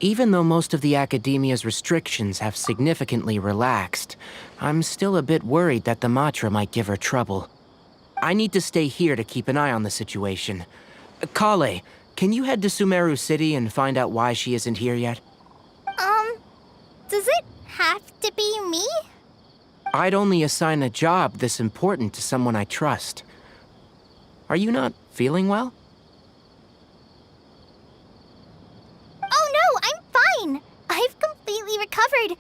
Even though most of the academia's restrictions have significantly relaxed, I'm still a bit worried that the Matra might give her trouble. I need to stay here to keep an eye on the situation. Kale, can you head to Sumeru City and find out why she isn't here yet? Does it have to be me? I'd only assign a job this important to someone I trust. Are you not feeling well? Oh no, I'm fine. I've completely recovered.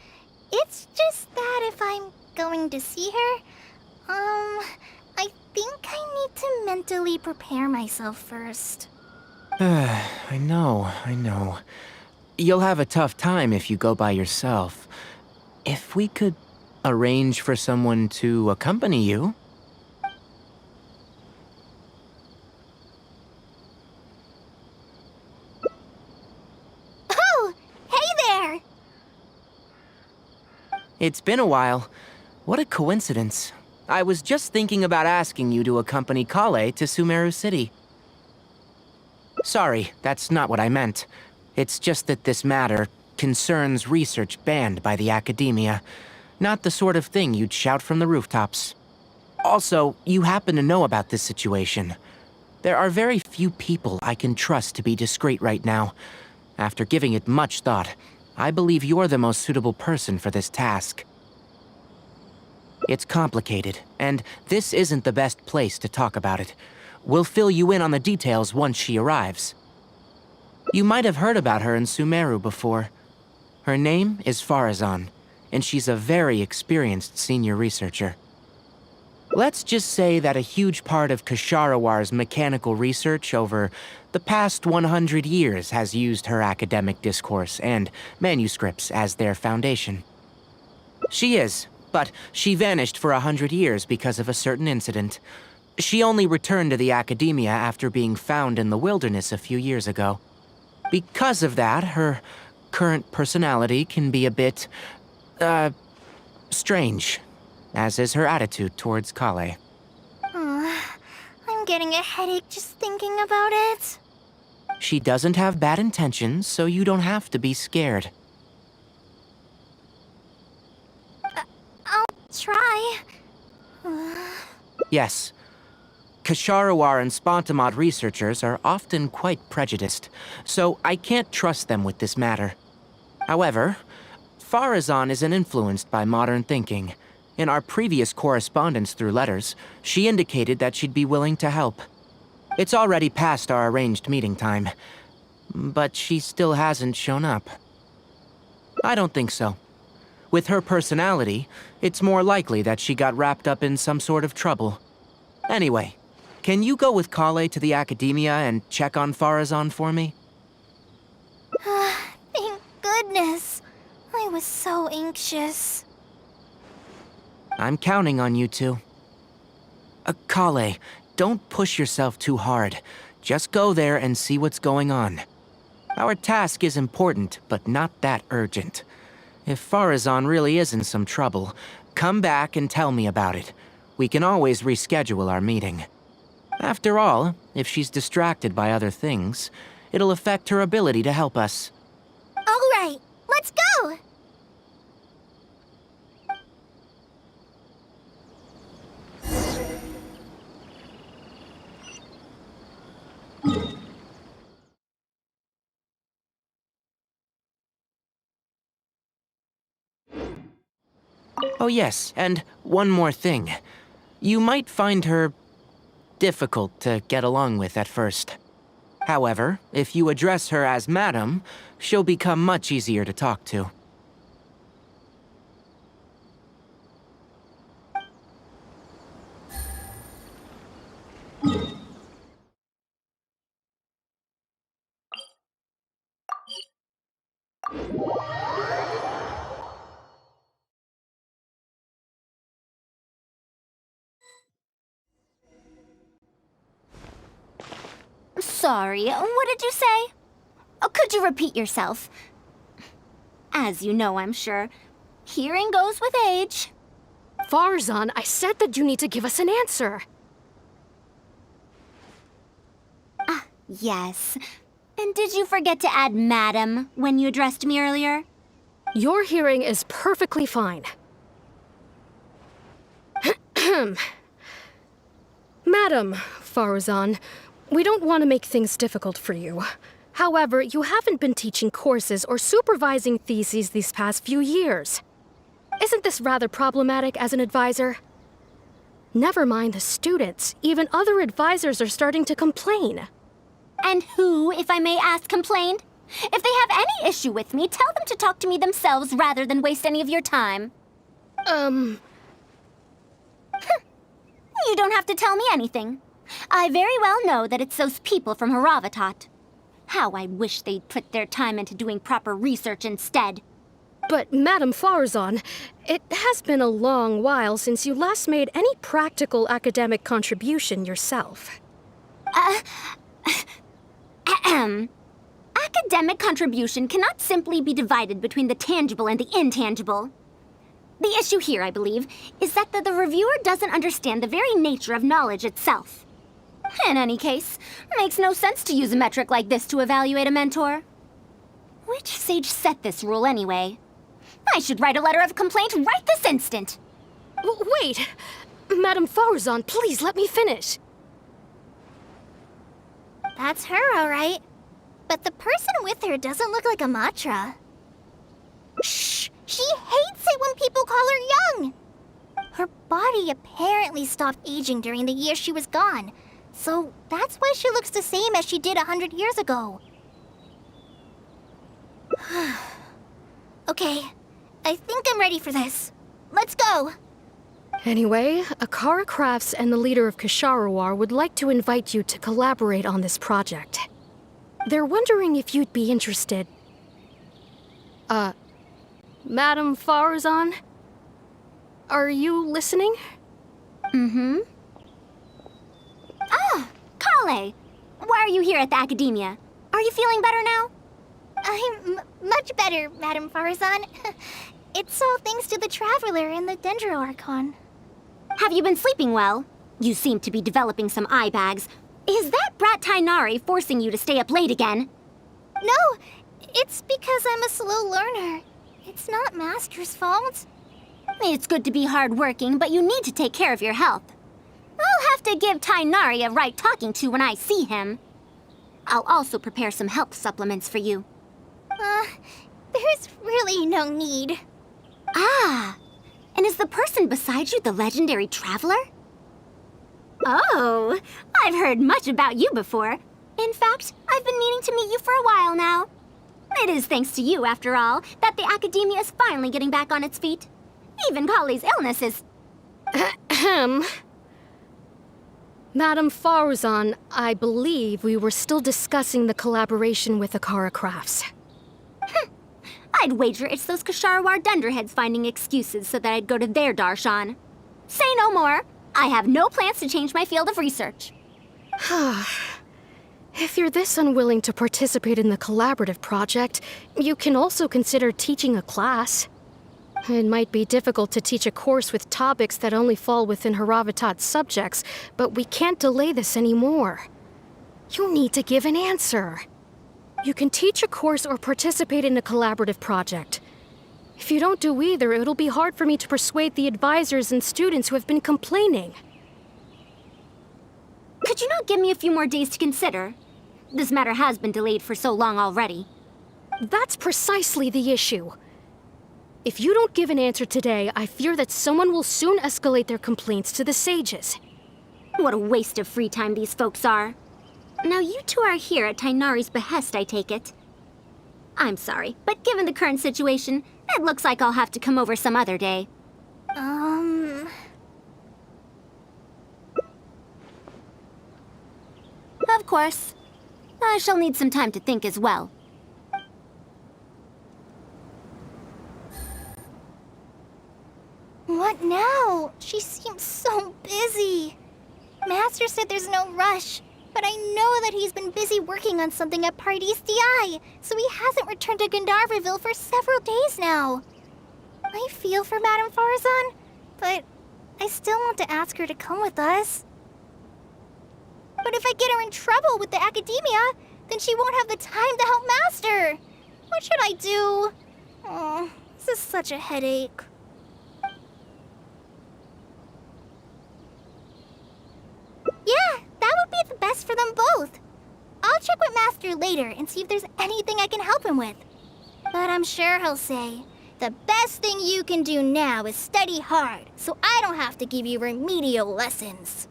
It's just that if I'm going to see her, I think I need to mentally prepare myself first. I know. You'll have a tough time if you go by yourself. If we could arrange for someone to accompany you... Oh, hey there! It's been a while. What a coincidence. I was just thinking about asking you to accompany Kale to Sumeru City. Sorry, that's not what I meant. It's just that this matter concerns research banned by the academia. Not the sort of thing you'd shout from the rooftops. Also, you happen to know about this situation. There are very few people I can trust to be discreet right now. After giving it much thought, I believe you're the most suitable person for this task. It's complicated, and this isn't the best place to talk about it. We'll fill you in on the details once she arrives. You might have heard about her in Sumeru before. Her name is Faruzan, and she's a very experienced senior researcher. Let's just say that a huge part of Kasharawar's mechanical research over the past 100 years has used her academic discourse and manuscripts as their foundation. She is, but she vanished for 100 years because of a certain incident. She only returned to the academia after being found in the wilderness a few years ago. Because of that, her current personality can be a bit, strange, as is her attitude towards Kale. I'm getting a headache just thinking about it. She doesn't have bad intentions, so you don't have to be scared. I'll try. Yes. Kasharawar and Spontamod researchers are often quite prejudiced, so I can't trust them with this matter. However, Faruzan isn't influenced by modern thinking. In our previous correspondence through letters, she indicated that she'd be willing to help. It's already past our arranged meeting time, but she still hasn't shown up. I don't think so. With her personality, it's more likely that she got wrapped up in some sort of trouble. Anyway, can you go with Kale to the academia and check on Faruzan for me? Thank goodness. I was so anxious. I'm counting on you two. Kale, don't push yourself too hard. Just go there and see what's going on. Our task is important, but not that urgent. If Faruzan really is in some trouble, come back and tell me about it. We can always reschedule our meeting. After all, if she's distracted by other things, it'll affect her ability to help us. All right, let's go! Oh yes, and one more thing. You might find her difficult to get along with at first. However, if you address her as Madam, she'll become much easier to talk to. Sorry, what did you say? Oh, could you repeat yourself? As you know, I'm sure, hearing goes with age. Faruzan, I said that you need to give us an answer. Yes. And did you forget to add Madam when you addressed me earlier? Your hearing is perfectly fine. Madam Faruzan, we don't want to make things difficult for you. However, you haven't been teaching courses or supervising theses these past few years. Isn't this rather problematic as an advisor? Never mind the students, even other advisors are starting to complain. And who, if I may ask, complained? If they have any issue with me, tell them to talk to me themselves rather than waste any of your time. You don't have to tell me anything. I very well know that it's those people from Haravatat. How I wish they'd put their time into doing proper research instead. But, Madam Faruzan, it has been a long while since you last made any practical academic contribution yourself. Academic contribution cannot simply be divided between the tangible and the intangible. The issue here, I believe, is that the reviewer doesn't understand the very nature of knowledge itself. In any case, it makes no sense to use a metric like this to evaluate a mentor. Which sage set this rule anyway? I should write a letter of complaint right this instant. Wait! Madam Faruzan, please let me finish. That's her, all right. But the person with her doesn't look like a Matra. Shh! She hates it when people call her young! Her body apparently stopped aging during the year she was gone. So that's why she looks the same as she did 100 years ago. Okay, I think I'm ready for this. Let's go! Anyway, Akara Crafts and the leader of Kasharawar would like to invite you to collaborate on this project. They're wondering if you'd be interested. Madam Faruzan? Are you listening? Mm-hmm. Ah, Kale! Why are you here at the Academia? Are you feeling better now? I'm much better, Madam Faruzan. It's all thanks to the Traveler and the Dendro Archon. Have you been sleeping well? You seem to be developing some eye bags. Is that brat Tainari forcing you to stay up late again? No, it's because I'm a slow learner. It's not Master's fault. It's good to be hardworking, but you need to take care of your health. I'll have to give Tainari a right talking to when I see him. I'll also prepare some health supplements for you. There's really no need. Ah, and is the person beside you the legendary Traveler? Oh, I've heard much about you before. In fact, I've been meaning to meet you for a while now. It is thanks to you, after all, that the Academia is finally getting back on its feet. Even Kali's illness is... Ahem. Madam Faruzan, I believe we were still discussing the collaboration with Akara Crafts. I'd wager it's those Kasharawar dunderheads finding excuses so that I'd go to their darshan. Say no more. I have no plans to change my field of research. If you're this unwilling to participate in the collaborative project, you can also consider teaching a class. It might be difficult to teach a course with topics that only fall within Haravatat's subjects, but we can't delay this anymore. You need to give an answer. You can teach a course or participate in a collaborative project. If you don't do either, it'll be hard for me to persuade the advisors and students who have been complaining. Could you not give me a few more days to consider? This matter has been delayed for so long already. That's precisely the issue. If you don't give an answer today, I fear that someone will soon escalate their complaints to the sages. What a waste of free time these folks are. Now you two are here at Tainari's behest, I take it. I'm sorry, but given the current situation, it looks like I'll have to come over some other day. Of course. I shall need some time to think as well. What now? She seems so busy. Master said there's no rush, but I know that he's been busy working on something at Paradis DI, so he hasn't returned to Gandharvaville for several days now. I feel for Madame Faruzan, but I still want to ask her to come with us. But if I get her in trouble with the Academia, Then she won't have the time to help Master. What should I do? Oh, this is such a headache. Yeah, that would be the best for them both. I'll check with Master later and see if there's anything I can help him with. But I'm sure he'll say, the best thing you can do now is study hard, so I don't have to give you remedial lessons.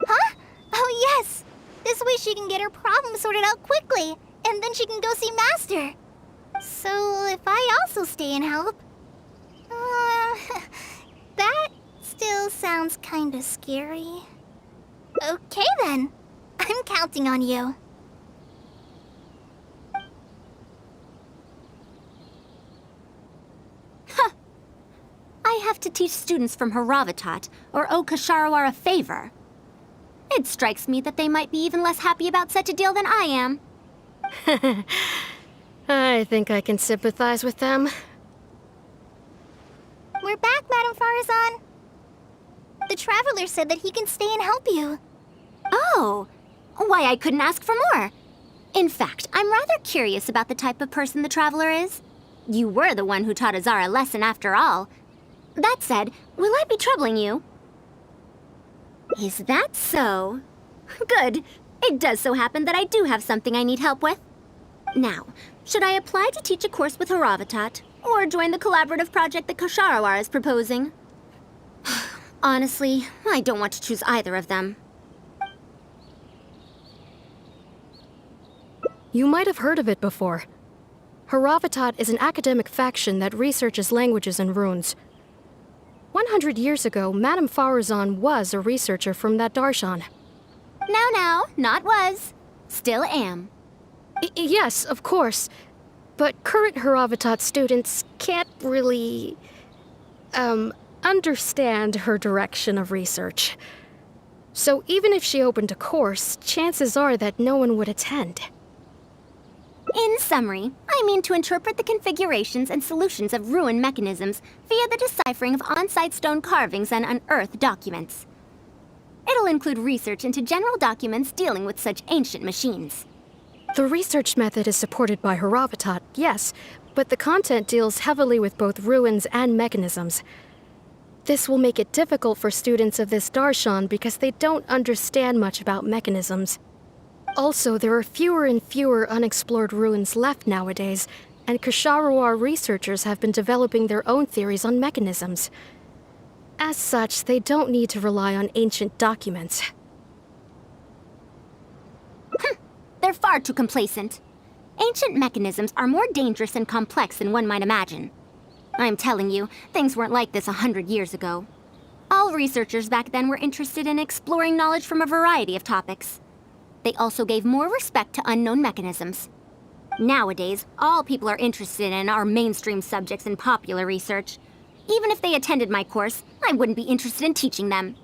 Huh? Oh yes! This way she can get her problem sorted out quickly, and then she can go see Master. So if I also stay and help... that still sounds kinda scary. Okay then. I'm counting on you. I have to teach students from Haravatat, or owe Kasharawar a favor. It strikes me that they might be even less happy about such a deal than I am. I think I can sympathize with them. We're back, Madam Faruzan. The Traveler said that he can stay and help you. Oh, why I couldn't ask for more. In fact, I'm rather curious about the type of person the Traveler is. You were the one who taught Azar a lesson after all. That said, will I be troubling you? Is that so? Good. It does so happen that I do have something I need help with. Now, should I apply to teach a course with Haravatat, or join the collaborative project that Kasharawar is proposing? Honestly, I don't want to choose either of them. You might have heard of it before. Haravatat is an academic faction that researches languages and runes. 100 years ago, Madame Faruzan was a researcher from that darshan. Now, not was. Still am. Yes, of course. But current Haravatat students can't really... understand her direction of research. So even if she opened a course, chances are that no one would attend. In summary, I mean to interpret the configurations and solutions of ruin mechanisms via the deciphering of on-site stone carvings and unearthed documents. It'll include research into general documents dealing with such ancient machines. The research method is supported by Haravatat, yes, but the content deals heavily with both ruins and mechanisms. This will make it difficult for students of this darshan because they don't understand much about mechanisms. Also, there are fewer and fewer unexplored ruins left nowadays, and Kasharawar researchers have been developing their own theories on mechanisms. As such, they don't need to rely on ancient documents. They're far too complacent. Ancient mechanisms are more dangerous and complex than one might imagine. I'm telling you, things weren't like this 100 years ago. All researchers back then were interested in exploring knowledge from a variety of topics. They also gave more respect to unknown mechanisms. Nowadays, all people are interested in are mainstream subjects in popular research. Even if they attended my course, I wouldn't be interested in teaching them.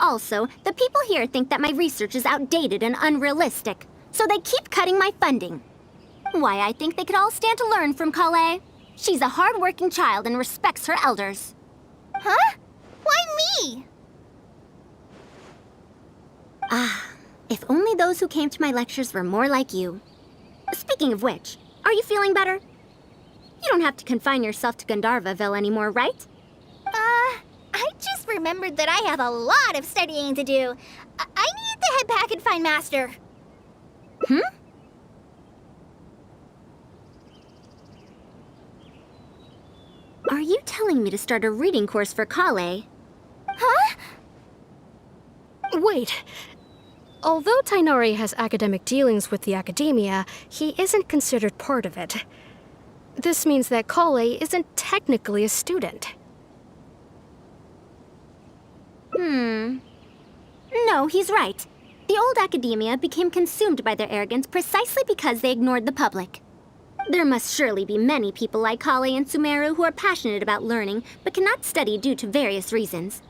Also, the people here think that my research is outdated and unrealistic, so they keep cutting my funding. Why, I think they could all stand to learn from Kale. She's a hard-working child and respects her elders. Huh? Why me? If only those who came to my lectures were more like you. Speaking of which, are you feeling better? You don't have to confine yourself to Gandharvaville anymore, right? I just remembered that I have a lot of studying to do. I need to head back and find Master. Are you telling me to start a reading course for Kale? Huh? Wait. Although Tainari has academic dealings with the academia, he isn't considered part of it. This means that Kale isn't technically a student. No, he's right. The old academia became consumed by their arrogance precisely because they ignored the public. There must surely be many people like Kale and Sumeru who are passionate about learning, but cannot study due to various reasons.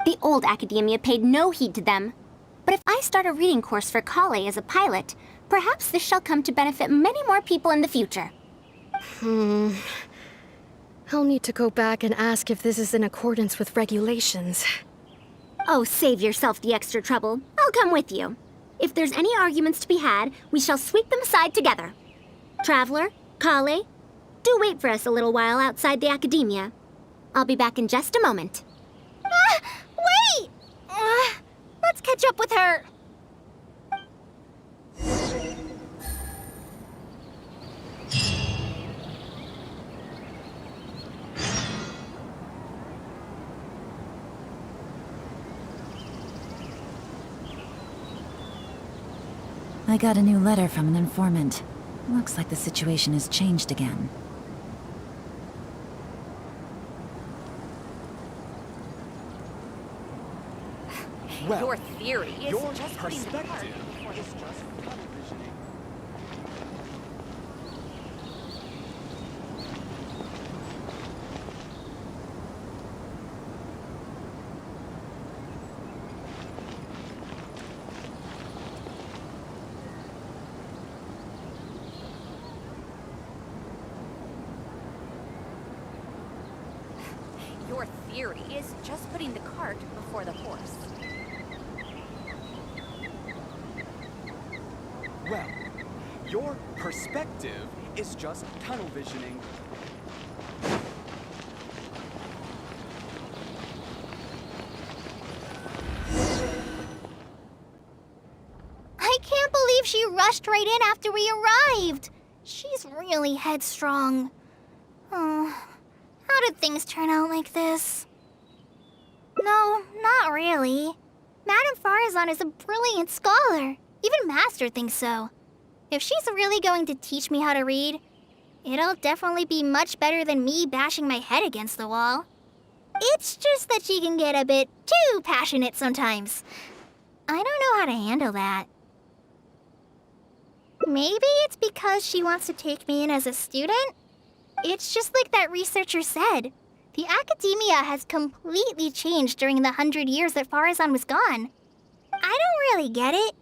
The old academia paid no heed to them. But if I start a reading course for Kale as a pilot, perhaps this shall come to benefit many more people in the future. I'll need to go back and ask if this is in accordance with regulations. Oh, save yourself the extra trouble. I'll come with you. If there's any arguments to be had, we shall sweep them aside together. Traveler, Kale, do wait for us a little while outside the academia. I'll be back in just a moment. Wait! Let's catch up with her. I got a new letter from an informant. Looks like the situation has changed again. Well, Your theory is your just perspective is just tunnel visioning. Your theory is just putting the cart before the horse. Well, your perspective is just tunnel visioning. I can't believe she rushed right in after we arrived. She's really headstrong. Oh, how did things turn out like this? No, not really. Madame Faruzan is a brilliant scholar. Even Master thinks so. If she's really going to teach me how to read, it'll definitely be much better than me bashing my head against the wall. It's just that she can get a bit too passionate sometimes. I don't know how to handle that. Maybe it's because she wants to take me in as a student? It's just like that researcher said. The academia has completely changed during the 100 years that Faruzan was gone. I don't really get it,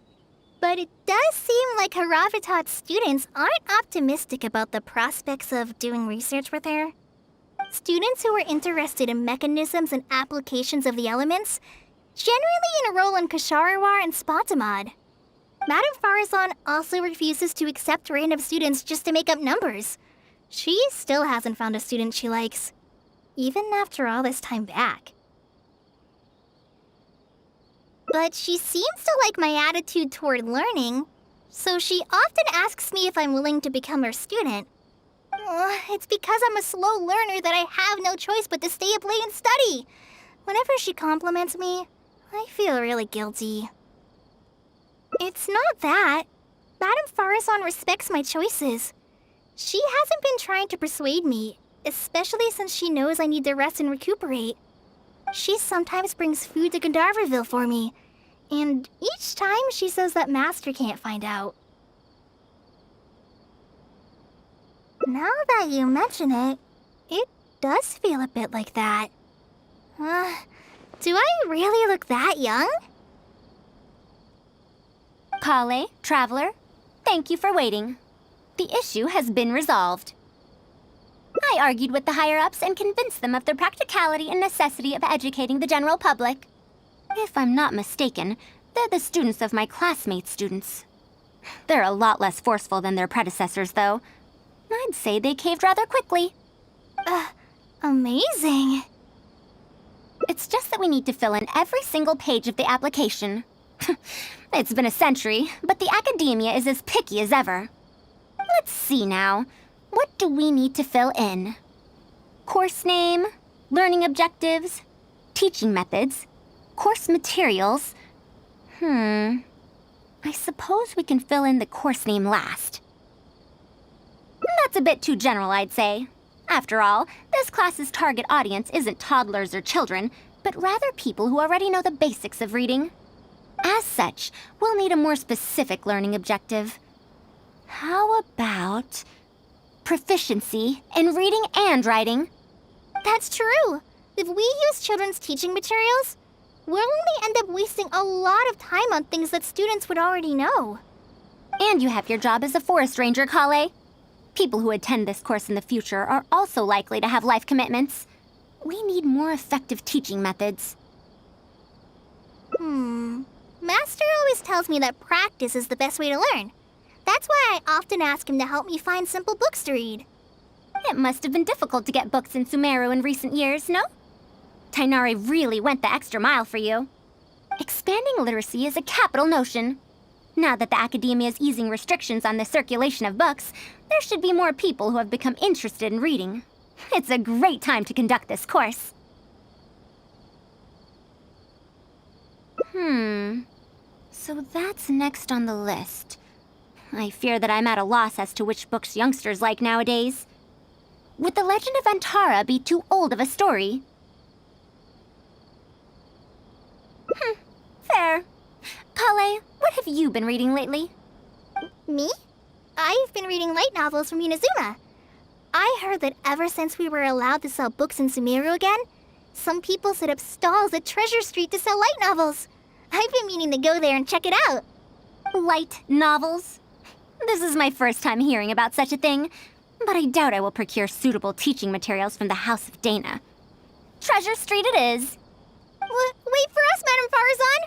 but it does seem like Haravitat's students aren't optimistic about the prospects of doing research with her. Students who are interested in mechanisms and applications of the elements generally enroll in Kasharawar and Spatamad. Madame Faruzan also refuses to accept random students just to make up numbers. She still hasn't found a student she likes, even after all this time back. But she seems to like my attitude toward learning, so she often asks me if I'm willing to become her student. It's because I'm a slow learner that I have no choice but to stay up late and study. Whenever she compliments me, I feel really guilty. It's not that. Madame Faruzan respects my choices. She hasn't been trying to persuade me, especially since she knows I need to rest and recuperate. She sometimes brings food to Gandharvaville for me, and each time she says that Master can't find out. Now that you mention it, it does feel a bit like that. Do I really look that young? Kale, Traveler, thank you for waiting. The issue has been resolved. I argued with the higher-ups and convinced them of the practicality and necessity of educating the general public. If I'm not mistaken, they're the students of my classmates' students. They're a lot less forceful than their predecessors, though. I'd say they caved rather quickly. Amazing. It's just that we need to fill in every single page of the application. It's been a century, but the academia is as picky as ever. Let's see now. What do we need to fill in? Course name, learning objectives, teaching methods, course materials. I suppose we can fill in the course name last. That's a bit too general, I'd say. After all, this class's target audience isn't toddlers or children, but rather people who already know the basics of reading. As such, we'll need a more specific learning objective. How about proficiency in reading and writing? That's true. If we use children's teaching materials, we'll only end up wasting a lot of time on things that students would already know. And you have your job as a forest ranger, Kale. People who attend this course in the future are also likely to have life commitments. We need more effective teaching methods. Master always tells me that practice is the best way to learn. That's why I often ask him to help me find simple books to read. It must have been difficult to get books in Sumeru in recent years, no? Tainari really went the extra mile for you. Expanding literacy is a capital notion. Now that the academia is easing restrictions on the circulation of books, there should be more people who have become interested in reading. It's a great time to conduct this course. So that's next on the list. I fear that I'm at a loss as to which books youngsters like nowadays. Would The Legend of Antara be too old of a story? Fair. Kale, what have you been reading lately? Me? I've been reading light novels from Inazuma. I heard that ever since we were allowed to sell books in Sumeru again, some people set up stalls at Treasure Street to sell light novels. I've been meaning to go there and check it out. Light novels? This is my first time hearing about such a thing, but I doubt I will procure suitable teaching materials from the House of Dana. Treasure Street it is. Wait for us, Madame Faruzan!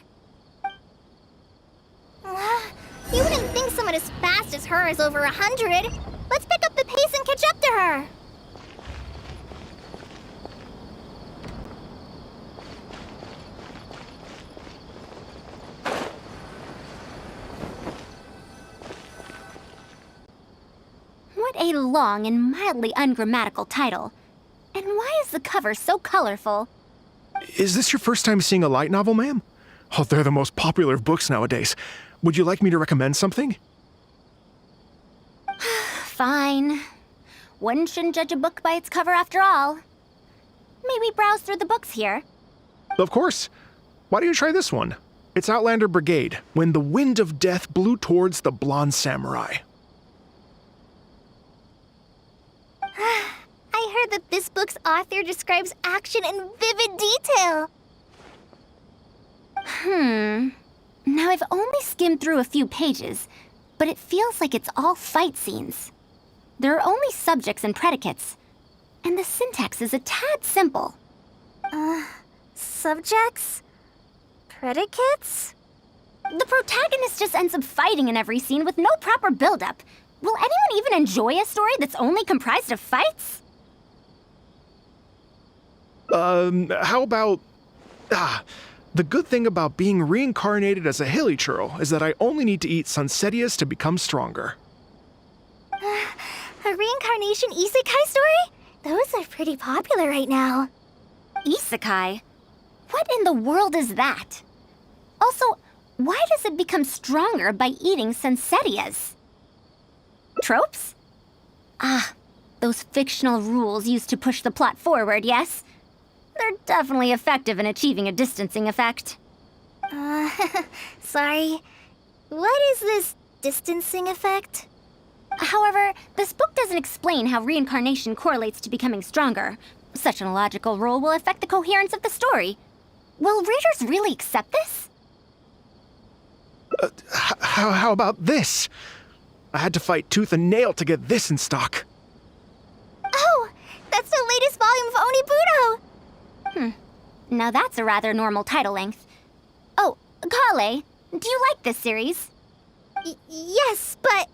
You wouldn't think someone as fast as her is over 100. Let's pick up the pace and catch up to her. What a long and mildly ungrammatical title. And why is the cover so colorful? Is this your first time seeing a light novel, ma'am? Oh, they're the most popular of books nowadays. Would you like me to recommend something? Fine. One shouldn't judge a book by its cover after all. May we browse through the books here? Of course. Why don't you try this one? It's Outlander Brigade, When the Wind of Death Blew Towards the Blonde Samurai. I heard that this book's author describes action in vivid detail. Now I've only skimmed through a few pages, but it feels like it's all fight scenes. There are only subjects and predicates, and the syntax is a tad simple. Subjects? Predicates? The protagonist just ends up fighting in every scene with no proper build-up. Will anyone even enjoy a story that's only comprised of fights? How about... the good thing about being reincarnated as a hilly churl is that I only need to eat Sunsetias to become stronger. A reincarnation isekai story? Those are pretty popular right now. Isekai? What in the world is that? Also, why does it become stronger by eating Sunsetias? Tropes? Those fictional rules used to push the plot forward, yes? They're definitely effective in achieving a distancing effect. Sorry. What is this distancing effect? However, this book doesn't explain how reincarnation correlates to becoming stronger. Such an illogical rule will affect the coherence of the story. Will readers really accept this? How about this? I had to fight tooth and nail to get this in stock. Oh, that's the latest volume of Onibudo! Now that's a rather normal title length. Oh, Kale, do you like this series? Yes, but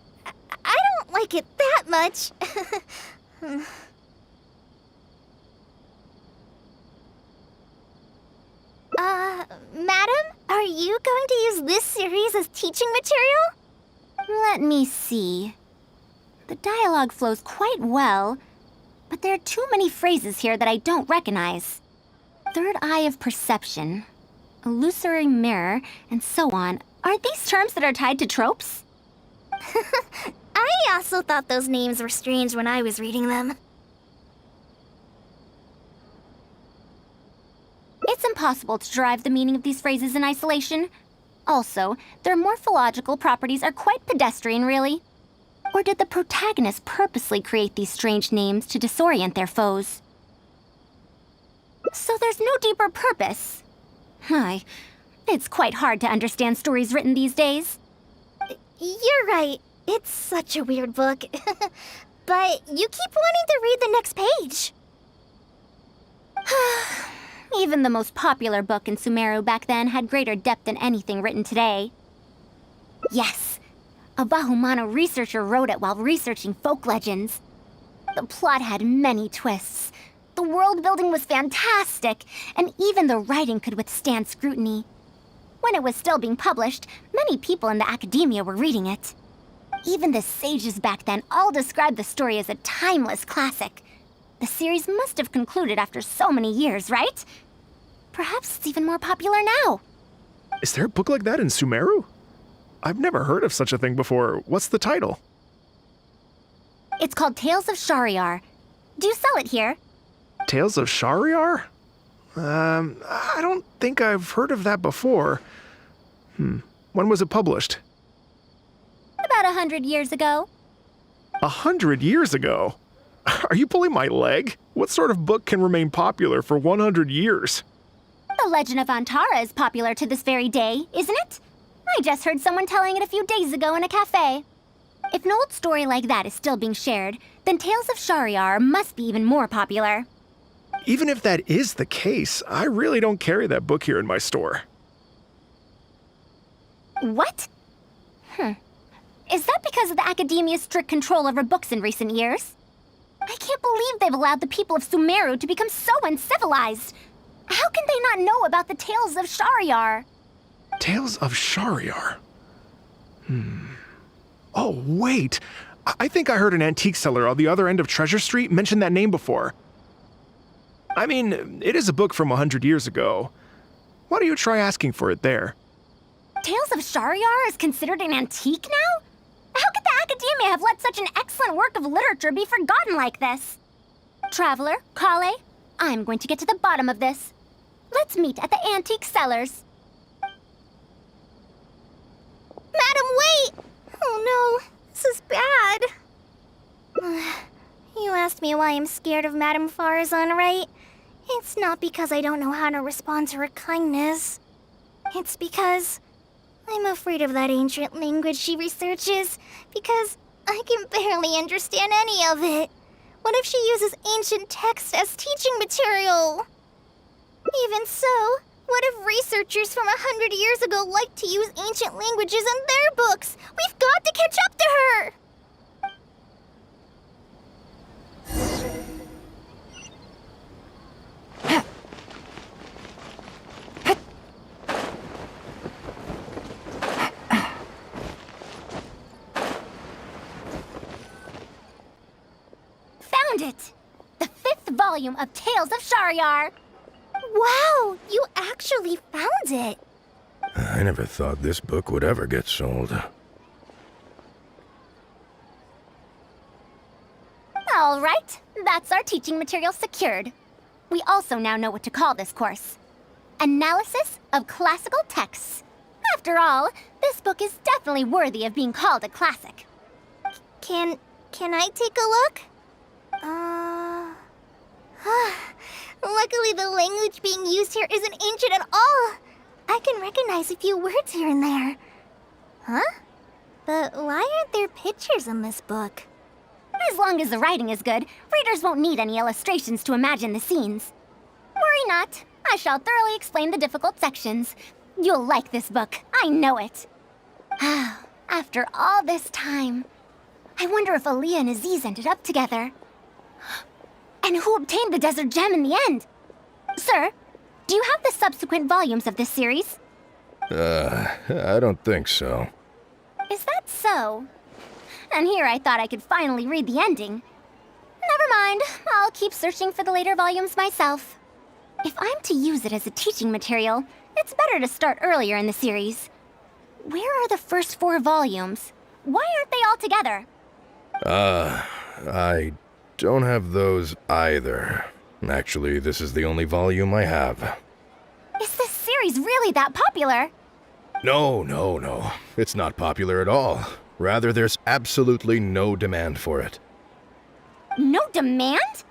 I don't like it that much. Madam, are you going to use this series as teaching material? Let me see. The dialogue flows quite well, but there are too many phrases here that I don't recognize. Third eye of perception, illusory mirror, and so on. Are these terms that are tied to tropes? I also thought those names were strange when I was reading them. It's impossible to derive the meaning of these phrases in isolation. Also, their morphological properties are quite pedestrian, really. Or did the protagonist purposely create these strange names to disorient their foes? So there's no deeper purpose. It's quite hard to understand stories written these days. You're right. It's such a weird book. But you keep wanting to read the next page. Even the most popular book in Sumeru back then had greater depth than anything written today. Yes, a Bahumano researcher wrote it while researching folk legends. The plot had many twists. The world building was fantastic, and even the writing could withstand scrutiny. When it was still being published, many people in the academia were reading it. Even the sages back then all described the story as a timeless classic. The series must have concluded after so many years, right? Perhaps it's even more popular now. Is there a book like that in Sumeru? I've never heard of such a thing before. What's the title? It's called Tales of Shariar. Do you sell it here? Tales of Shariar? I don't think I've heard of that before. When was it published? About 100 years ago. 100 years ago? Are you pulling my leg? What sort of book can remain popular for 100 years? The Legend of Antara is popular to this very day, isn't it? I just heard someone telling it a few days ago in a cafe. If an old story like that is still being shared, then Tales of Shariar must be even more popular. Even if that is the case, I really don't carry that book here in my store. What? Is that because of the academia's strict control over books in recent years? I can't believe they've allowed the people of Sumeru to become so uncivilized. How can they not know about the Tales of Shariar? Tales of Shariar? Oh, wait. I think I heard an antique seller on the other end of Treasure Street mention that name before. I mean, it is a book from 100 years ago. Why don't you try asking for it there? Tales of Shariar is considered an antique now? How could the academia have let such an excellent work of literature be forgotten like this? Traveler, Kale, I'm going to get to the bottom of this. Let's meet at the antique sellers. Madam, wait! Oh no, this is bad. You asked me why I'm scared of Madame Faruzan, right? It's not because I don't know how to respond to her kindness. It's because I'm afraid of that ancient language she researches, because I can barely understand any of it. What if she uses ancient texts as teaching material? Even so, what if researchers from 100 years ago like to use ancient languages in their books? We've got to catch up to her! Found it! The 5th volume of Tales of Shariar! Wow, you actually found it! I never thought this book would ever get sold. All right, that's our teaching material secured. We also now know what to call this course. Analysis of Classical Texts. After all, this book is definitely worthy of being called a classic. Can I take a look? Luckily the language being used here isn't ancient at all. I can recognize a few words here and there. Huh? But why aren't there pictures in this book? As long as the writing is good, readers won't need any illustrations to imagine the scenes. Worry not, I shall thoroughly explain the difficult sections. You'll like this book, I know it. After all this time, I wonder if Aaliyah and Aziz ended up together. And who obtained the desert gem in the end? Sir, do you have the subsequent volumes of this series? I don't think so. Is that so? And here I thought I could finally read the ending. Never mind, I'll keep searching for the later volumes myself. If I'm to use it as a teaching material, it's better to start earlier in the series. Where are the first 4 volumes? Why aren't they all together? I don't have those either. Actually, this is the only volume I have. Is this series really that popular? No. It's not popular at all. Rather, there's absolutely no demand for it. No demand?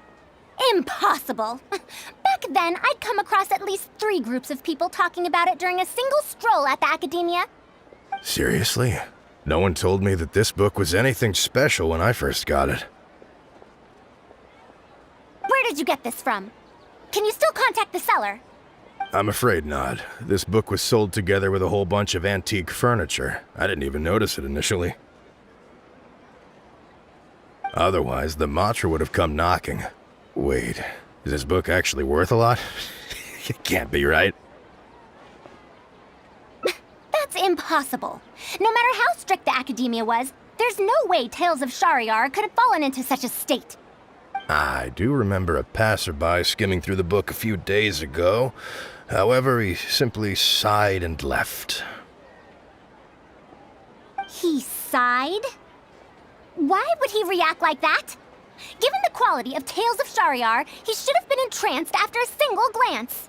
Impossible. Back then, I'd come across at least 3 groups of people talking about it during a single stroll at the academia. Seriously? No one told me that this book was anything special when I first got it. Where did you get this from? Can you still contact the seller? I'm afraid not. This book was sold together with a whole bunch of antique furniture. I didn't even notice it initially. Otherwise, the Matra would have come knocking. Wait, is this book actually worth a lot? It can't be, right? That's impossible. No matter how strict the academia was, there's no way Tales of Shariar could have fallen into such a state. I do remember a passerby skimming through the book a few days ago. However, he simply sighed and left. He sighed? Why would he react like that? Given the quality of Tales of Shariar, he should have been entranced after a single glance.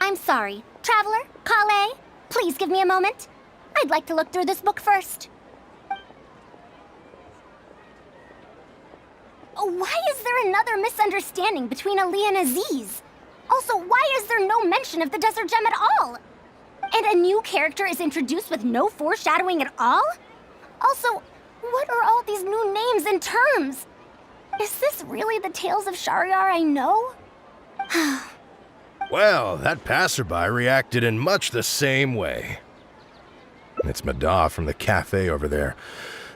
I'm sorry. Traveler, Kale, please give me a moment. I'd like to look through this book first. Why is there another misunderstanding between Ali and Aziz? Also, why is there no mention of the Desert Gem at all? And a new character is introduced with no foreshadowing at all? Also, what are all these new names and terms? Is this really the Tales of Shariar I know? Well, that passerby reacted in much the same way. It's Mada from the cafe over there.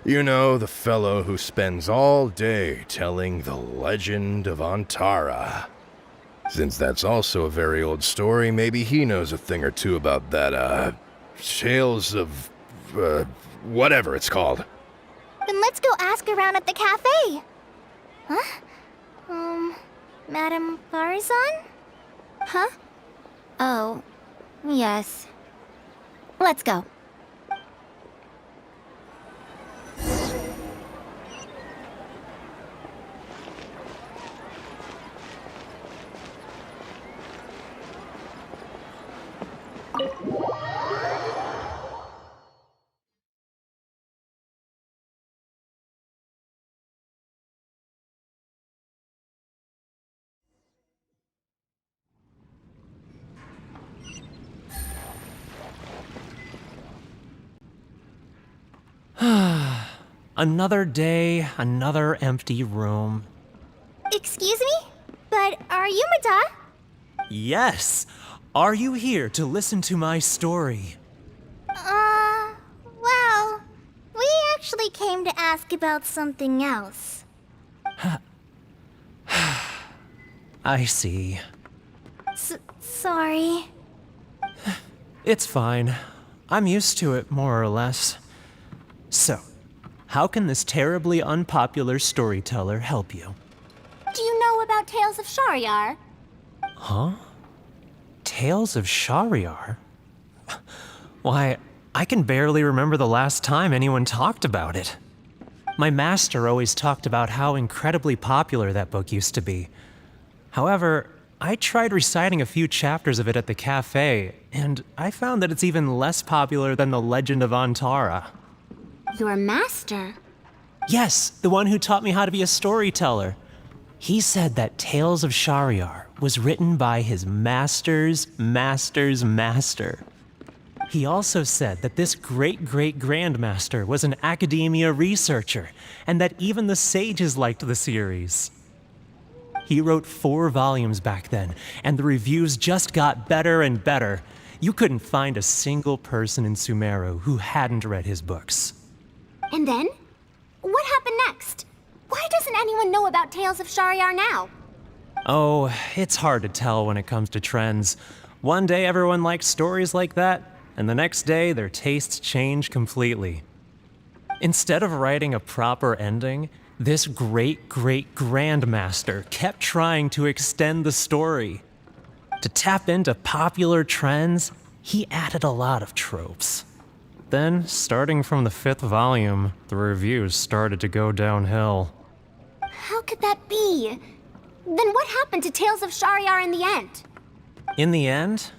You know, the fellow who spends all day telling the legend of Antara. Since that's also a very old story, maybe he knows a thing or two about that, Tales of, whatever it's called. Then let's go ask around at the cafe. Huh? Madam Faruzan? Huh? Oh, yes. Let's go. Another day, another empty room. Excuse me? But are you Mada? Yes! Are you here to listen to my story? Well, we actually came to ask about something else. I see. Sorry. It's fine. I'm used to it, more or less. So, how can this terribly unpopular storyteller help you? Do you know about Tales of Shariar? Huh? Tales of Shariar? Why, I can barely remember the last time anyone talked about it. My master always talked about how incredibly popular that book used to be. However, I tried reciting a few chapters of it at the cafe, and I found that it's even less popular than the Legend of Antara. Your master? Yes, the one who taught me how to be a storyteller. He said that Tales of Shariar was written by his master's master's master. He also said that this great-great-grandmaster was an academia researcher, and that even the sages liked the series. He wrote 4 volumes back then, and the reviews just got better and better. You couldn't find a single person in Sumeru who hadn't read his books. And then? What happened next? Why doesn't anyone know about Tales of Shariar now? Oh, it's hard to tell when it comes to trends. One day everyone likes stories like that, and the next day their tastes change completely. Instead of writing a proper ending, this great-great-grandmaster kept trying to extend the story. To tap into popular trends, he added a lot of tropes. Then, starting from the 5th volume, the reviews started to go downhill. How could that be? Then what happened to Tales of Shariar in the end? In the end,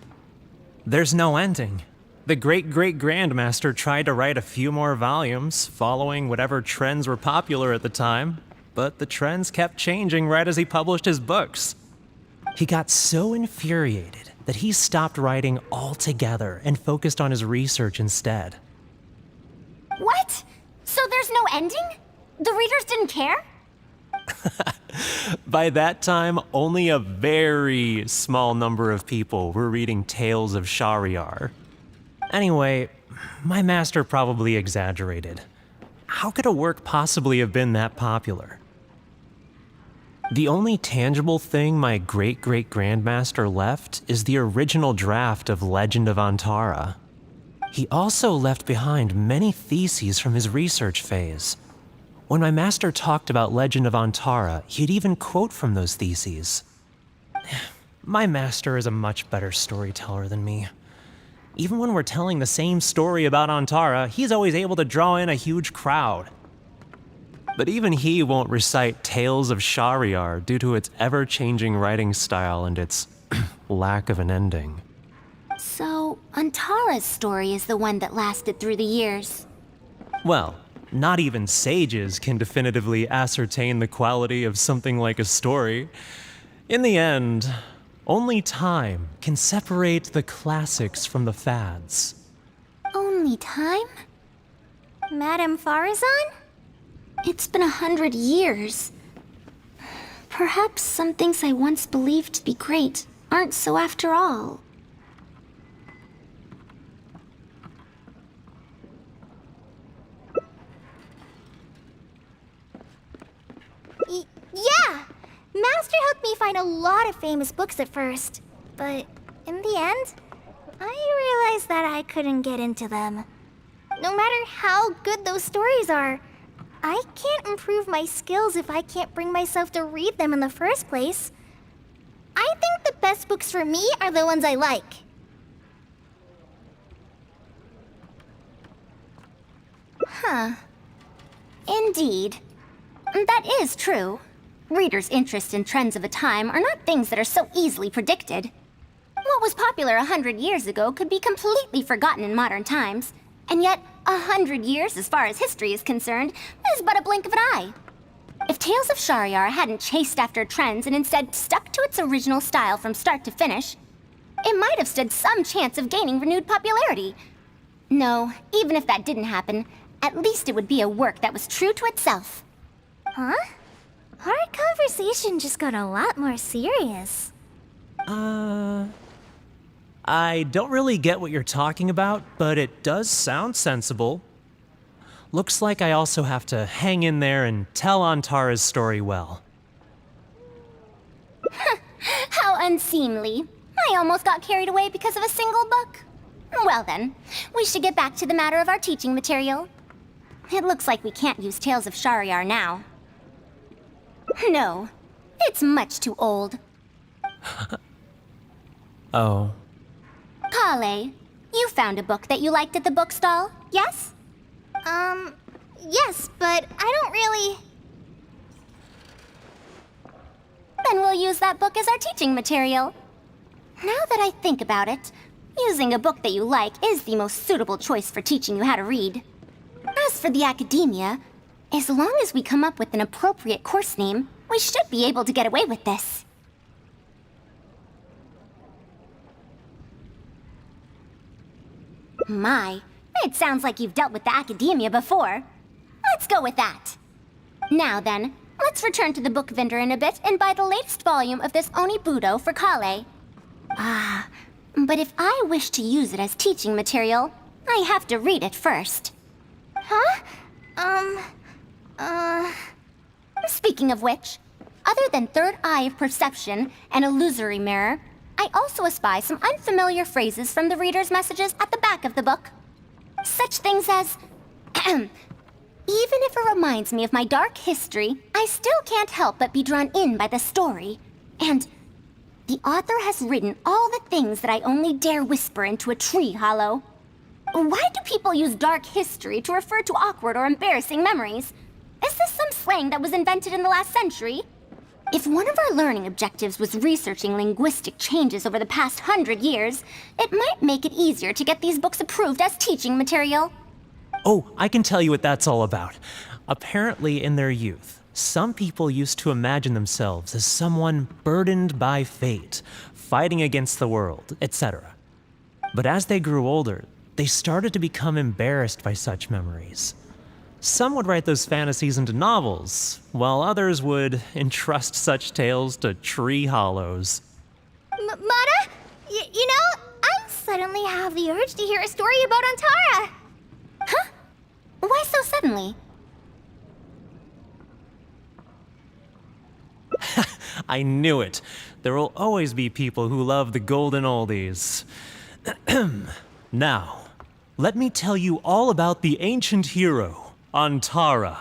there's no ending. The great-great-grandmaster tried to write a few more volumes, following whatever trends were popular at the time, but the trends kept changing right as he published his books. He got so infuriated that he stopped writing altogether and focused on his research instead. What? So there's no ending? The readers didn't care? By that time, only a very small number of people were reading Tales of Shahryar. Anyway, my master probably exaggerated. How could a work possibly have been that popular? The only tangible thing my great-great-grandmaster left is the original draft of Legend of Antara. He also left behind many theses from his research phase. When my master talked about Legend of Antara, he'd even quote from those theses. My master is a much better storyteller than me. Even when we're telling the same story about Antara, he's always able to draw in a huge crowd. But even he won't recite Tales of Shahryar due to its ever-changing writing style and its lack of an ending. So, Antara's story is the one that lasted through the years. Well, not even sages can definitively ascertain the quality of something like a story. In the end, only time can separate the classics from the fads. Only time? Madame Faruzan? It's been 100 years. Perhaps some things I once believed to be great aren't so after all. Yeah! Master helped me find a lot of famous books at first. But in the end, I realized that I couldn't get into them. No matter how good those stories are, I can't improve my skills if I can't bring myself to read them in the first place. I think the best books for me are the ones I like. Huh. Indeed. That is true. Readers' interest in trends of a time are not things that are so easily predicted. What was popular 100 years ago could be completely forgotten in modern times, and yet 100 years, as far as history is concerned, is but a blink of an eye. If Tales of Shahryar hadn't chased after trends and instead stuck to its original style from start to finish, it might have stood some chance of gaining renewed popularity. No, even if that didn't happen, at least it would be a work that was true to itself. Huh? Our conversation just got a lot more serious. I don't really get what you're talking about, but it does sound sensible. Looks like I also have to hang in there and tell Antara's story well. How unseemly. I almost got carried away because of a single book. Well then, we should get back to the matter of our teaching material. It looks like we can't use Tales of Shahryar now. No, it's much too old. Oh. Kale, you found a book that you liked at the bookstall, yes? Yes, but I don't really... Then we'll use that book as our teaching material. Now that I think about it, using a book that you like is the most suitable choice for teaching you how to read. As for the academia, as long as we come up with an appropriate course name, we should be able to get away with this. My, it sounds like you've dealt with the academia before. Let's go with that. Now then, let's return to the book vendor in a bit and buy the latest volume of this Onibudo for Kale. But if I wish to use it as teaching material, I have to read it first. Huh? Speaking of which, other than third eye of perception and illusory mirror, I also espy some unfamiliar phrases from the reader's messages at the back of the book. Such things as, even if it reminds me of my dark history, I still can't help but be drawn in by the story. And the author has written all the things that I only dare whisper into a tree hollow. Why do people use dark history to refer to awkward or embarrassing memories? Is this some slang that was invented in the last century? If one of our learning objectives was researching linguistic changes over the past 100 years, it might make it easier to get these books approved as teaching material. Oh, I can tell you what that's all about. Apparently, in their youth, some people used to imagine themselves as someone burdened by fate, fighting against the world, etc. But as they grew older, they started to become embarrassed by such memories. Some would write those fantasies into novels, while others would entrust such tales to tree hollows. Mata? You know, I suddenly have the urge to hear a story about Antara. Huh? Why so suddenly? I knew it. There will always be people who love the golden oldies. Now, let me tell you all about the ancient hero, Antara.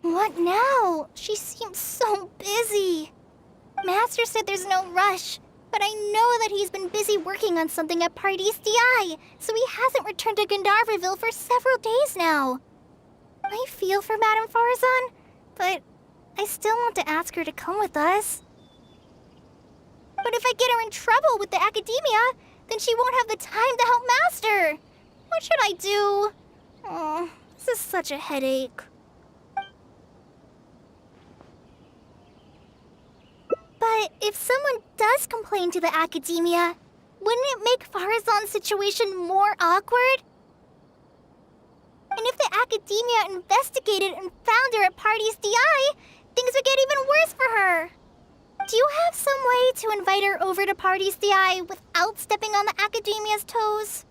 What now? She seems so busy. Master said there's no rush, but I know that he's been busy working on something at Pardis DI, so he hasn't returned to Gandharville for several days now. I feel for Madame Faruzan, but I still want to ask her to come with us. But if I get her in trouble with the academia, then she won't have the time to help Master. What should I do? Oh, this is such a headache. But if someone does complain to the academia, wouldn't it make Faruzan's situation more awkward? And if the academia investigated and found her at Pardis DI, things would get even worse for her. Do you have some way to invite her over to Pardis DI without stepping on the academia's toes?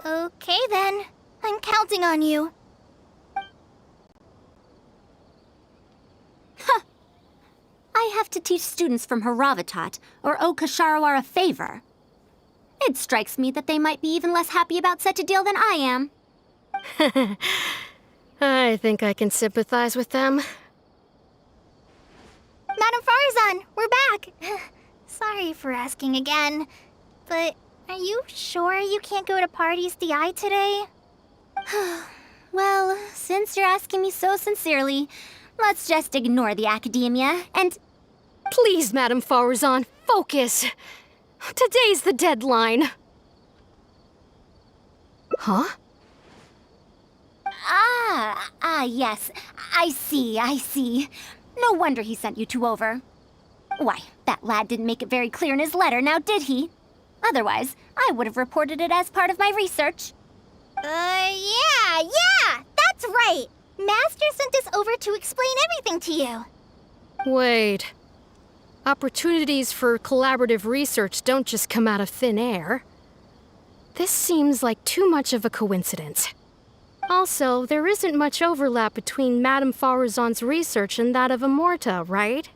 Okay then, I'm counting on you. I have to teach students from Haravatat or owe Kasharawar a favor. It strikes me that they might be even less happy about such a deal than I am. I think I can sympathize with them. Madame Faruzan, we're back! Sorry for asking again, but are you sure you can't go to Pardis DI today? Well, since you're asking me so sincerely, let's just ignore the academia and... Please, Madame Faruzan, focus! Today's the deadline. Huh? Yes. I see. No wonder he sent you two over. Why, that lad didn't make it very clear in his letter, now did he? Otherwise, I would have reported it as part of my research. Yeah, that's right! Master sent us over to explain everything to you. Wait. Opportunities for collaborative research don't just come out of thin air. This seems like too much of a coincidence. Also, there isn't much overlap between Madame Faruzan's research and that of Amorta, right?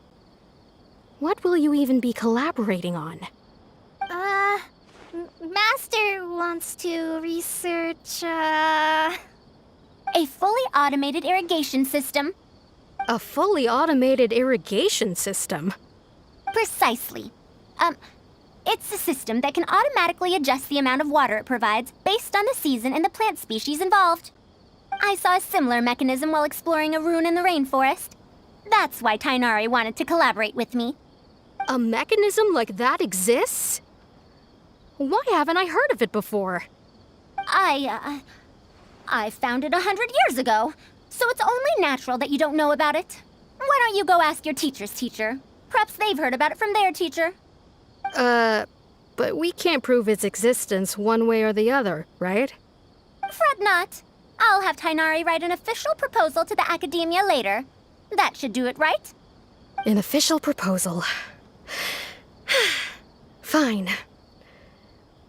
What will you even be collaborating on? Master wants to research, A fully automated irrigation system. A fully automated irrigation system? Precisely. It's a system that can automatically adjust the amount of water it provides based on the season and the plant species involved. I saw a similar mechanism while exploring a rune in the rainforest. That's why Tainari wanted to collaborate with me. A mechanism like that exists? Why haven't I heard of it before? I found it 100 years ago, so it's only natural that you don't know about it. Why don't you go ask your teacher's teacher? Perhaps they've heard about it from their teacher. But we can't prove its existence one way or the other, right? Fret not. I'll have Tainari write an official proposal to the academia later. That should do it, right? An official proposal. Fine.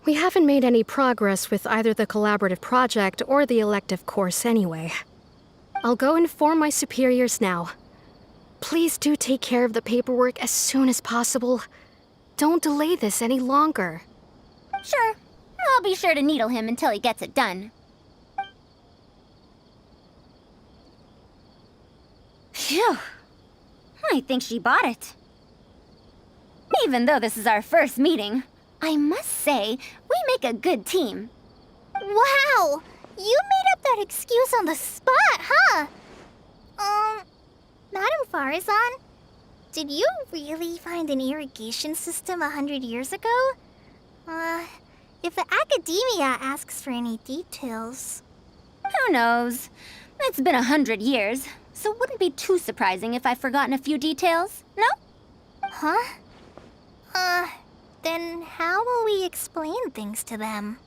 We haven't made any progress with either the collaborative project or the elective course anyway. I'll go inform my superiors now. Please do take care of the paperwork as soon as possible. Don't delay this any longer. Sure. I'll be sure to needle him until he gets it done. Phew. I think she bought it. Even though this is our first meeting, I must say, we make a good team. Wow! You made up that excuse on the spot, huh? Madam Faruzan, did you really find an irrigation system 100 years ago? If the academia asks for any details... Who knows? It's been 100 years, so it wouldn't be too surprising if I've forgotten a few details, no? Huh? Then how will we explain things to them?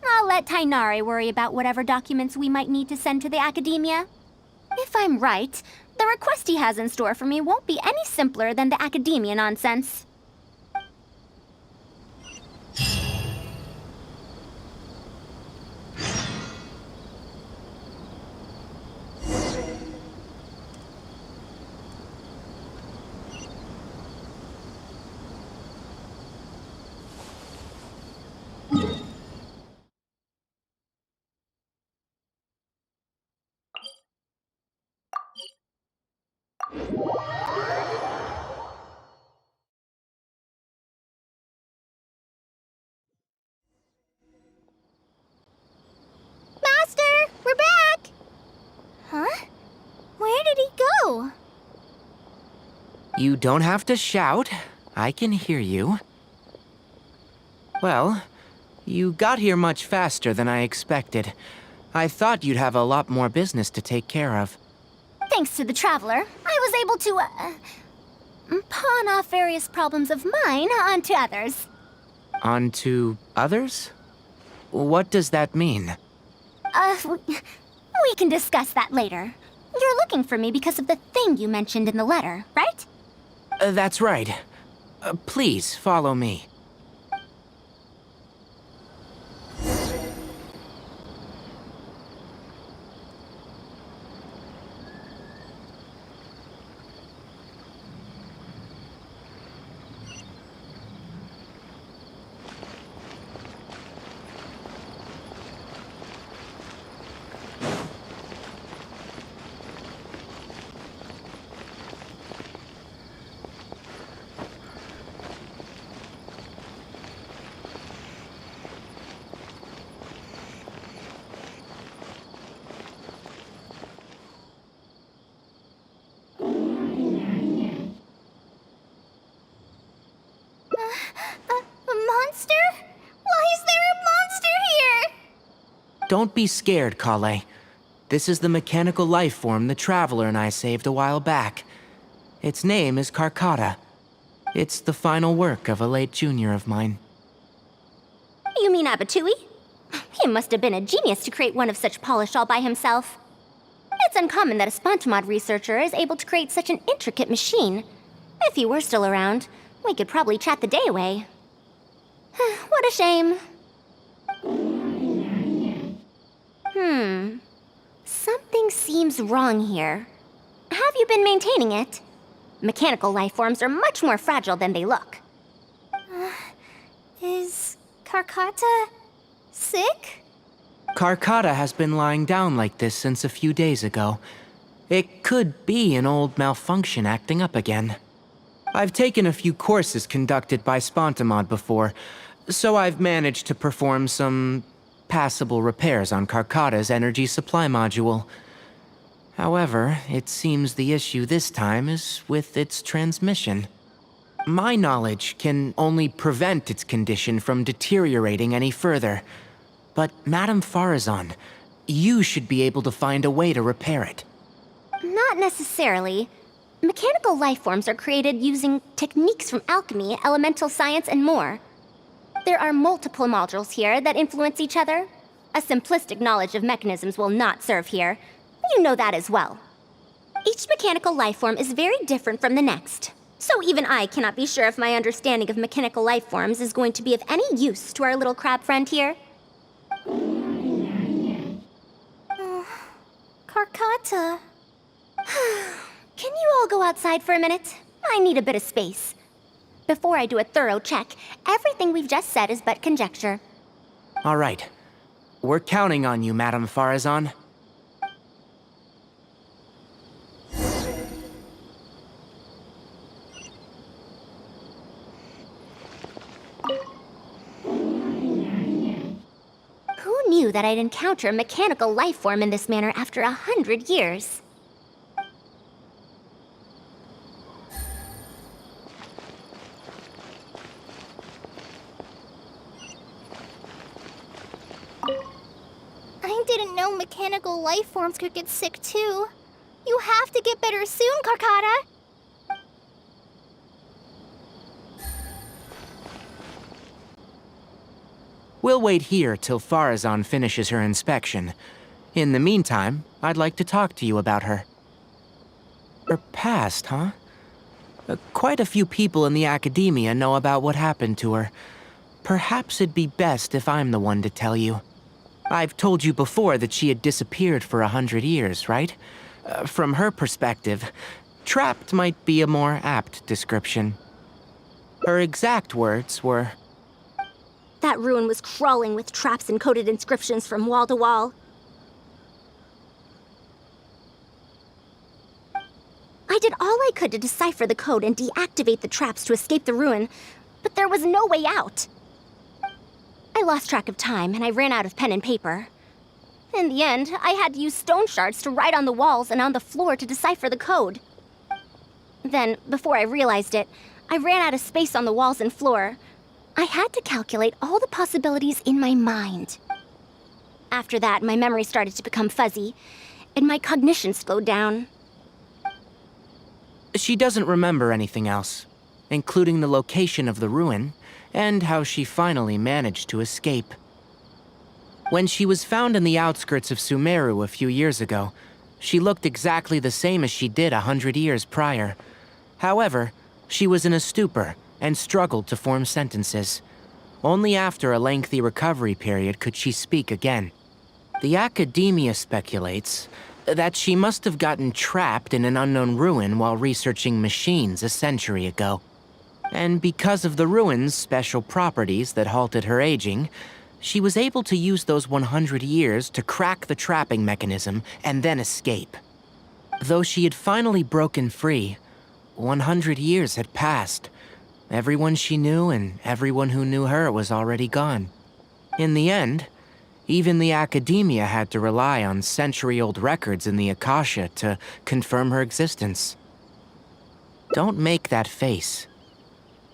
I'll let Tainari worry about whatever documents we might need to send to the academia. If I'm right, the request he has in store for me won't be any simpler than the academia nonsense. Master, we're back! Huh? Where did he go? You don't have to shout. I can hear you. Well, you got here much faster than I expected. I thought you'd have a lot more business to take care of. Thanks to the Traveler, I was able to, pawn off various problems of mine onto others. Onto others? What does that mean? We can discuss that later. You're looking for me because of the thing you mentioned in the letter, right? That's right. Please, follow me. A monster? Why is there a monster here? Don't be scared, Kale. This is the mechanical life form the Traveler and I saved a while back. Its name is Karkata. It's the final work of a late junior of mine. You mean Abatui? He must have been a genius to create one of such polish all by himself. It's uncommon that a Spontamod researcher is able to create such an intricate machine. If he were still around, we could probably chat the day away. What a shame. Something seems wrong here. Have you been maintaining it? Mechanical life forms are much more fragile than they look. Is Karkata sick? Karkata has been lying down like this since a few days ago. It could be an old malfunction acting up again. I've taken a few courses conducted by Spontamod before, so I've managed to perform some passable repairs on Karkata's energy supply module. However, it seems the issue this time is with its transmission. My knowledge can only prevent its condition from deteriorating any further. But Madame Faruzan, you should be able to find a way to repair it. Not necessarily. Mechanical life forms are created using techniques from alchemy, elemental science, and more. There are multiple modules here that influence each other. A simplistic knowledge of mechanisms will not serve here. You know that as well. Each mechanical life form is very different from the next. So even I cannot be sure if my understanding of mechanical life forms is going to be of any use to our little crab friend here. Karkata. Can you all go outside for a minute? I need a bit of space. Before I do a thorough check, everything we've just said is but conjecture. All right. We're counting on you, Madame Faruzan. Who knew that I'd encounter a mechanical life form in this manner after 100 years? I didn't know mechanical life forms could get sick too. You have to get better soon, Karkata! We'll wait here till Faruzan finishes her inspection. In the meantime, I'd like to talk to you about her. Her past, huh? Quite a few people in the academia know about what happened to her. Perhaps it'd be best if I'm the one to tell you. I've told you before that she had disappeared for 100 years, right? From her perspective, trapped might be a more apt description. Her exact words were, That ruin was crawling with traps and coded inscriptions from wall to wall. I did all I could to decipher the code and deactivate the traps to escape the ruin, but there was no way out. I lost track of time and I ran out of pen and paper. In the end, I had to use stone shards to write on the walls and on the floor to decipher the code. Then, before I realized it, I ran out of space on the walls and floor. I had to calculate all the possibilities in my mind. After that, my memory started to become fuzzy, and my cognition slowed down. she doesn't remember anything else, including the location of the ruin and how she finally managed to escape. When she was found in the outskirts of Sumeru a few years ago, she looked exactly the same as she did 100 years prior. However, she was in a stupor and struggled to form sentences. Only after a lengthy recovery period could she speak again. The academia speculates that she must have gotten trapped in an unknown ruin while researching machines a century ago. And because of the ruin's special properties that halted her aging, she was able to use those 100 years to crack the trapping mechanism and then escape. Though she had finally broken free, 100 years had passed. Everyone she knew and everyone who knew her was already gone. In the end, even the academia had to rely on century-old records in the Akasha to confirm her existence. Don't make that face.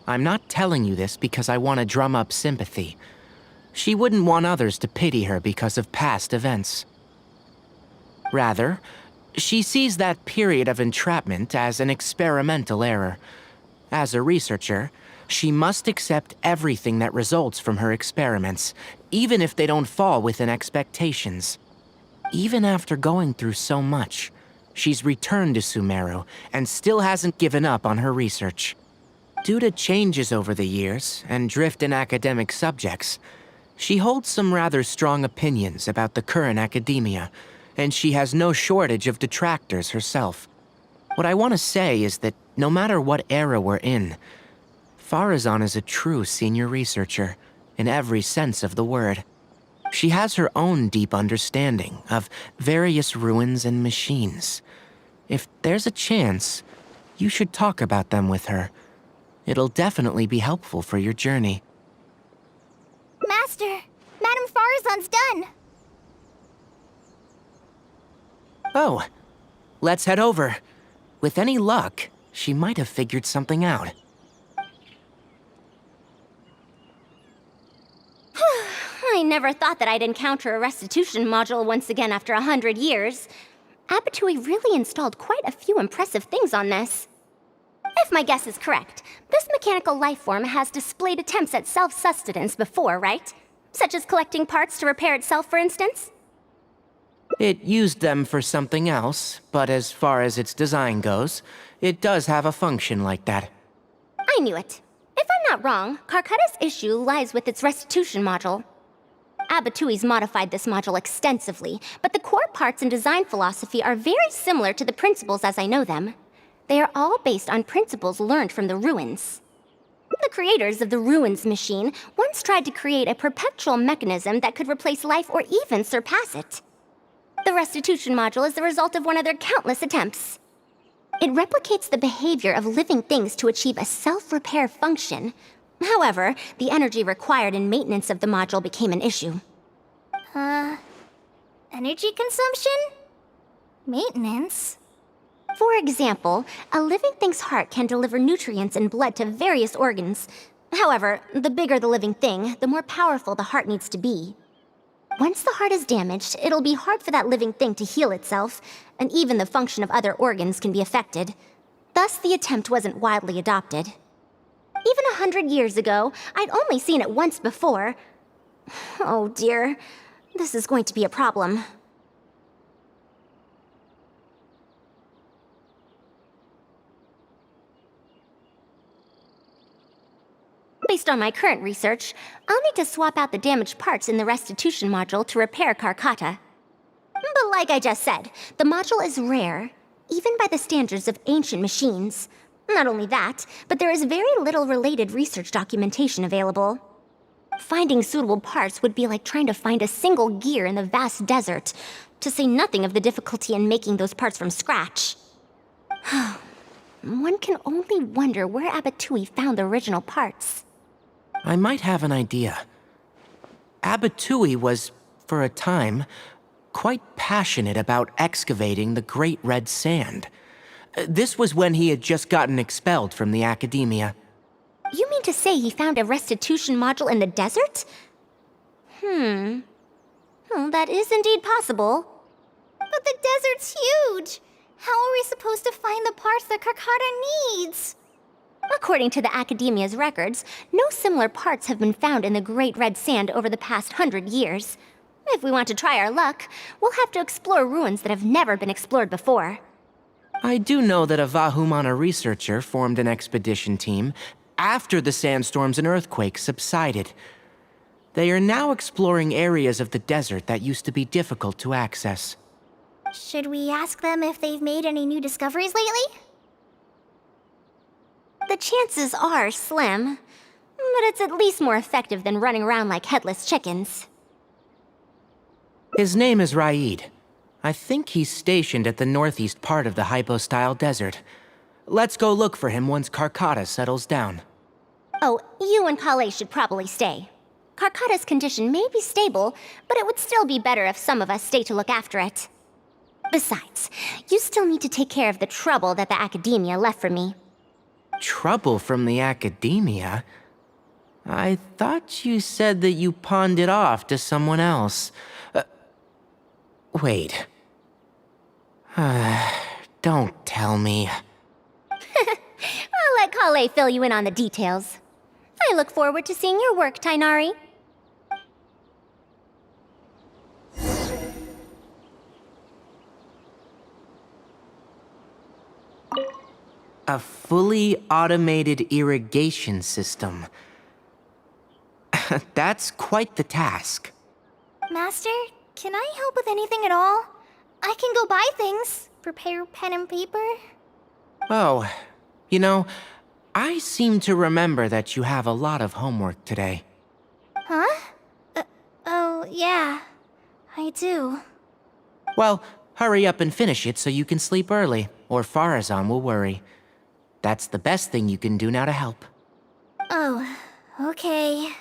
I'm not telling you this because I want to drum up sympathy. She wouldn't want others to pity her because of past events. Rather, she sees that period of entrapment as an experimental error. As a researcher, she must accept everything that results from her experiments, even if they don't fall within expectations. Even after going through so much, she's returned to Sumeru and still hasn't given up on her research. Due to changes over the years and drift in academic subjects, she holds some rather strong opinions about the current academia, and she has no shortage of detractors herself. What I want to say is that no matter what era we're in, Faruzan is a true senior researcher, in every sense of the word. She has her own deep understanding of various ruins and machines. If there's a chance, you should talk about them with her. It'll definitely be helpful for your journey. Master, Madame Faruzan's done. Oh, let's head over. With any luck, she might have figured something out. I never thought that I'd encounter a restitution module once again after 100 years. Abatui really installed quite a few impressive things on this. If my guess is correct, this mechanical life form has displayed attempts at self-sustenance before, right? Such as collecting parts to repair itself, for instance? It used them for something else, but as far as its design goes, it does have a function like that. I knew it. If I'm not wrong, Karkata's issue lies with its restitution module. Abatui's modified this module extensively, but the core parts and design philosophy are very similar to the principles as I know them. They are all based on principles learned from the ruins. The creators of the Ruins machine once tried to create a perpetual mechanism that could replace life or even surpass it. The restitution module is the result of one of their countless attempts. It replicates the behavior of living things to achieve a self-repair function. However, the energy required in maintenance of the module became an issue. Energy consumption? Maintenance? For example, a living thing's heart can deliver nutrients and blood to various organs. However, the bigger the living thing, the more powerful the heart needs to be. Once the heart is damaged, it'll be hard for that living thing to heal itself, and even the function of other organs can be affected. Thus, the attempt wasn't widely adopted. Even 100 years ago, I'd only seen it once before. Oh dear, this is going to be a problem. Based on my current research, I'll need to swap out the damaged parts in the restitution module to repair Karkata. But like I just said, the module is rare, even by the standards of ancient machines. Not only that, but there is very little related research documentation available. Finding suitable parts would be like trying to find a single gear in the vast desert, to say nothing of the difficulty in making those parts from scratch. One can only wonder where Abatui found the original parts. I might have an idea. Abatui was, for a time, quite passionate about excavating the Great Red Sand. This was when he had just gotten expelled from the academia. You mean to say he found a restitution module in the desert? Well, that is indeed possible. But the desert's huge! How are we supposed to find the parts that Karkata needs? According to the Academia's records, no similar parts have been found in the Great Red Sand over the past 100 years. If we want to try our luck, we'll have to explore ruins that have never been explored before. I do know that a Vahumana researcher formed an expedition team after the sandstorms and earthquakes subsided. They are now exploring areas of the desert that used to be difficult to access. Should we ask them if they've made any new discoveries lately? The chances are slim, but it's at least more effective than running around like headless chickens. His name is Raid. I think he's stationed at the northeast part of the Hypostyle Desert. Let's go look for him once Karkata settles down. Oh, you and Kale should probably stay. Karkata's condition may be stable, but it would still be better if some of us stay to look after it. Besides, you still need to take care of the trouble that the Academia left for me. Trouble from the Academia? I thought you said that you pawned it off to someone else. Wait. Don't tell me. I'll let Kale fill you in on the details. I look forward to seeing your work, Tainari. A fully automated irrigation system. That's quite the task. Master, can I help with anything at all? I can go buy things, prepare pen and paper. Oh, you know, I seem to remember that you have a lot of homework today. Huh? Oh, yeah. I do. Well, hurry up and finish it so you can sleep early, or Faruzan will worry. That's the best thing you can do now to help. Oh, okay.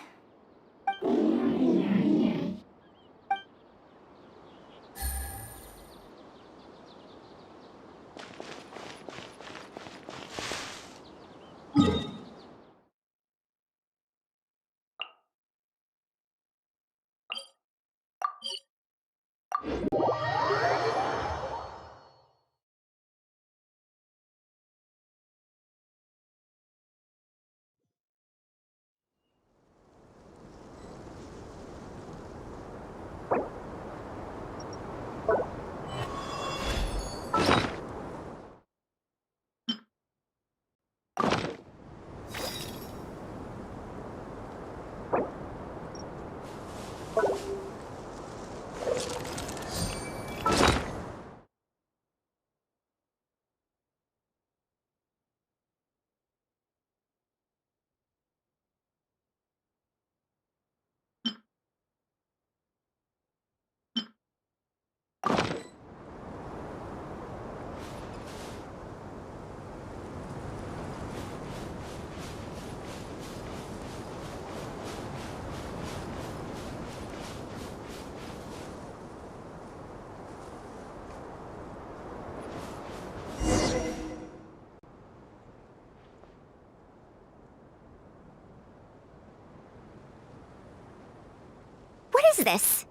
is this?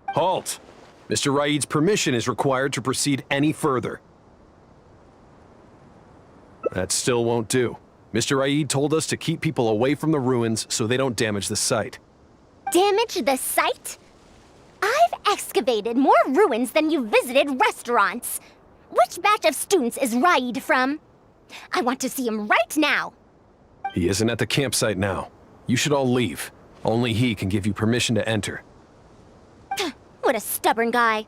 Halt! Mr. Raid's permission is required to proceed any further. That still won't do. Mr. Raid told us to keep people away from the ruins so they don't damage the site. Damage the site? I've excavated more ruins than you've visited restaurants. Which batch of students is Raid from? I want to see him right now. He isn't at the campsite now. You should all leave. Only he can give you permission to enter. What a stubborn guy.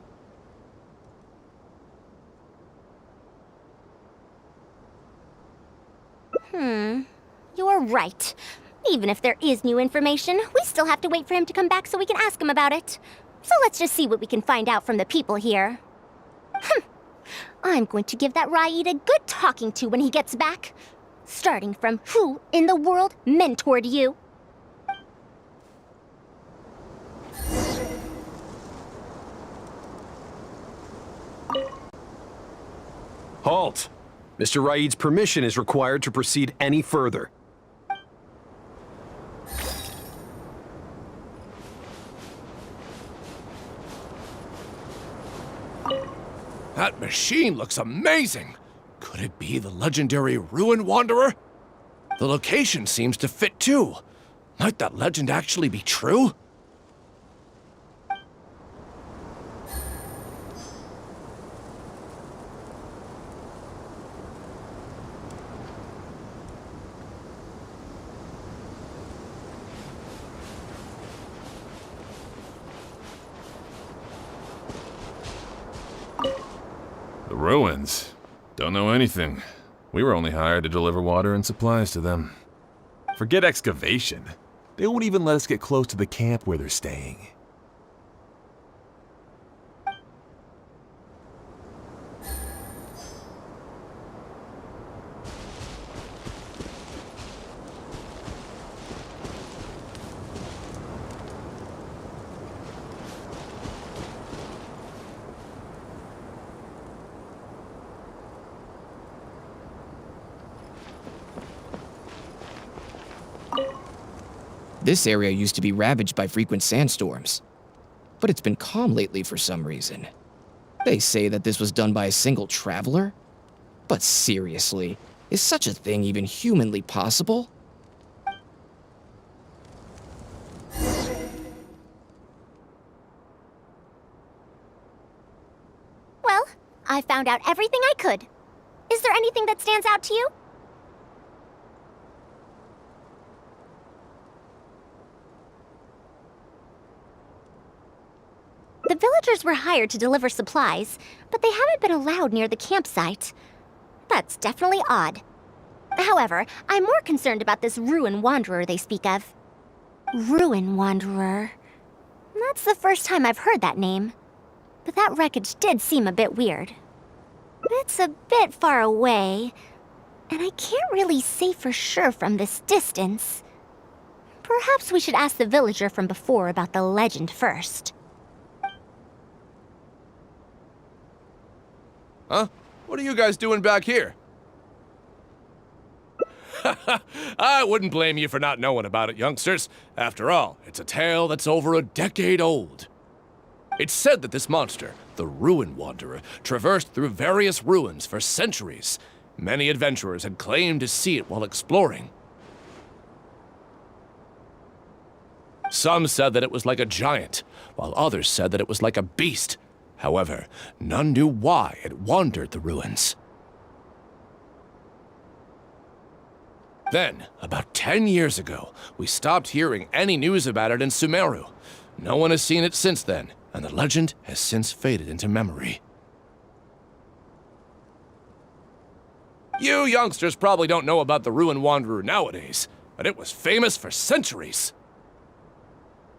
You're right. Even if there is new information, we still have to wait for him to come back so we can ask him about it. So let's just see what we can find out from the people here. I'm going to give that Raid a good talking to when he gets back. Starting from who in the world mentored you? Halt! Mr. Raid's permission is required to proceed any further. That machine looks amazing! Could it be the legendary Ruin Wanderer? The location seems to fit too. Might that legend actually be true? The ruins? Don't know anything. We were only hired to deliver water and supplies to them. Forget excavation. They won't even let us get close to the camp where they're staying. This area used to be ravaged by frequent sandstorms, but it's been calm lately for some reason. They say that this was done by a single traveler? But seriously, is such a thing even humanly possible? Well, I found out everything I could. Is there anything that stands out to you? The villagers were hired to deliver supplies, but they haven't been allowed near the campsite. That's definitely odd. However, I'm more concerned about this Ruin Wanderer they speak of. Ruin Wanderer. That's the first time I've heard that name. But that wreckage did seem a bit weird. It's a bit far away, and I can't really say for sure from this distance. Perhaps we should ask the villager from before about the legend first. Huh? What are you guys doing back here? I wouldn't blame you for not knowing about it, youngsters. After all, it's a tale that's over a decade old. It's said that this monster, the Ruin Wanderer, traversed through various ruins for centuries. Many adventurers had claimed to see it while exploring. Some said that it was like a giant, while others said that it was like a beast. However, none knew why it wandered the ruins. Then, about 10 years ago, we stopped hearing any news about it in Sumeru. No one has seen it since then, and the legend has since faded into memory. You youngsters probably don't know about the Ruin Wanderer nowadays, but it was famous for centuries.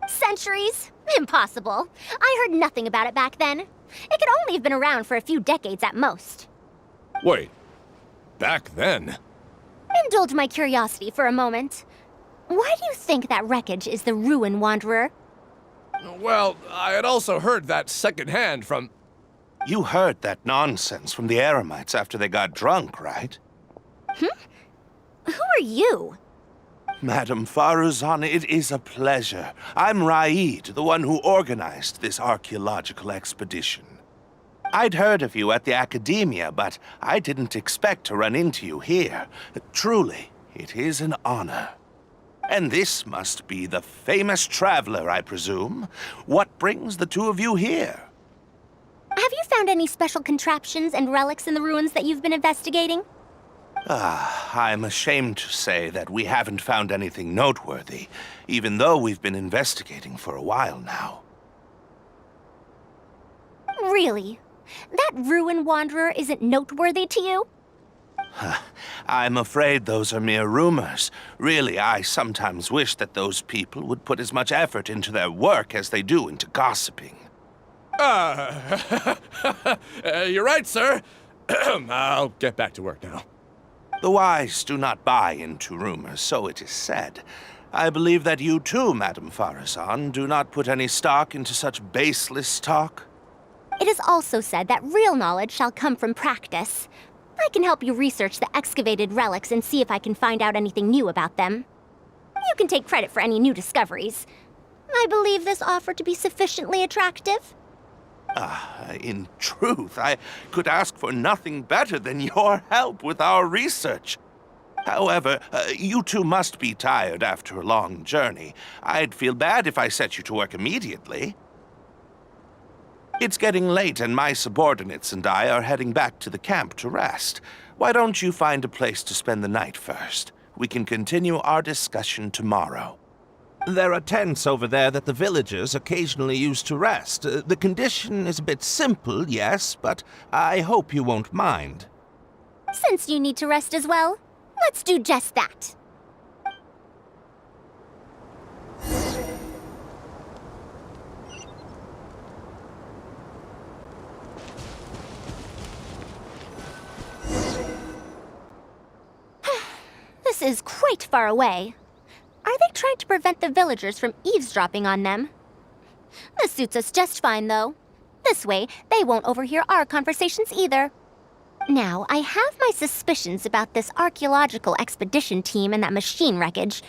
Centuries? Impossible. I heard nothing about it back then. It could only have been around for a few decades at most. Wait, back then? Indulge my curiosity for a moment. Why do you think that wreckage is the Ruin Wanderer? Well, I had also heard that secondhand from... You heard that nonsense from the Eremites after they got drunk, right? Who are you? Madam Faruzan, it is a pleasure. I'm Raid, the one who organized this archaeological expedition. I'd heard of you at the Academia, but I didn't expect to run into you here. Truly, it is an honor. And this must be the famous traveler, I presume. What brings the two of you here? Have you found any special contraptions and relics in the ruins that you've been investigating? I'm ashamed to say that we haven't found anything noteworthy, even though we've been investigating for a while now. Really? That ruin wanderer isn't noteworthy to you? I'm afraid those are mere rumors. Really, I sometimes wish that those people would put as much effort into their work as they do into gossiping. You're right, sir. I'll get back to work now. The wise do not buy into rumors, so it is said. I believe that you too, Madam Faruzan, do not put any stock into such baseless talk. It is also said that real knowledge shall come from practice. I can help you research the excavated relics and see if I can find out anything new about them. You can take credit for any new discoveries. I believe this offer to be sufficiently attractive. In truth, I could ask for nothing better than your help with our research. However, you two must be tired after a long journey. I'd feel bad if I set you to work immediately. It's getting late and my subordinates and I are heading back to the camp to rest. Why don't you find a place to spend the night first? We can continue our discussion tomorrow. There are tents over there that the villagers occasionally use to rest. The condition is a bit simple, yes, but I hope you won't mind. Since you need to rest as well, let's do just that. This is quite far away. Are they trying to prevent the villagers from eavesdropping on them? This suits us just fine, though. This way, they won't overhear our conversations either. Now, I have my suspicions about this archaeological expedition team and that machine wreckage.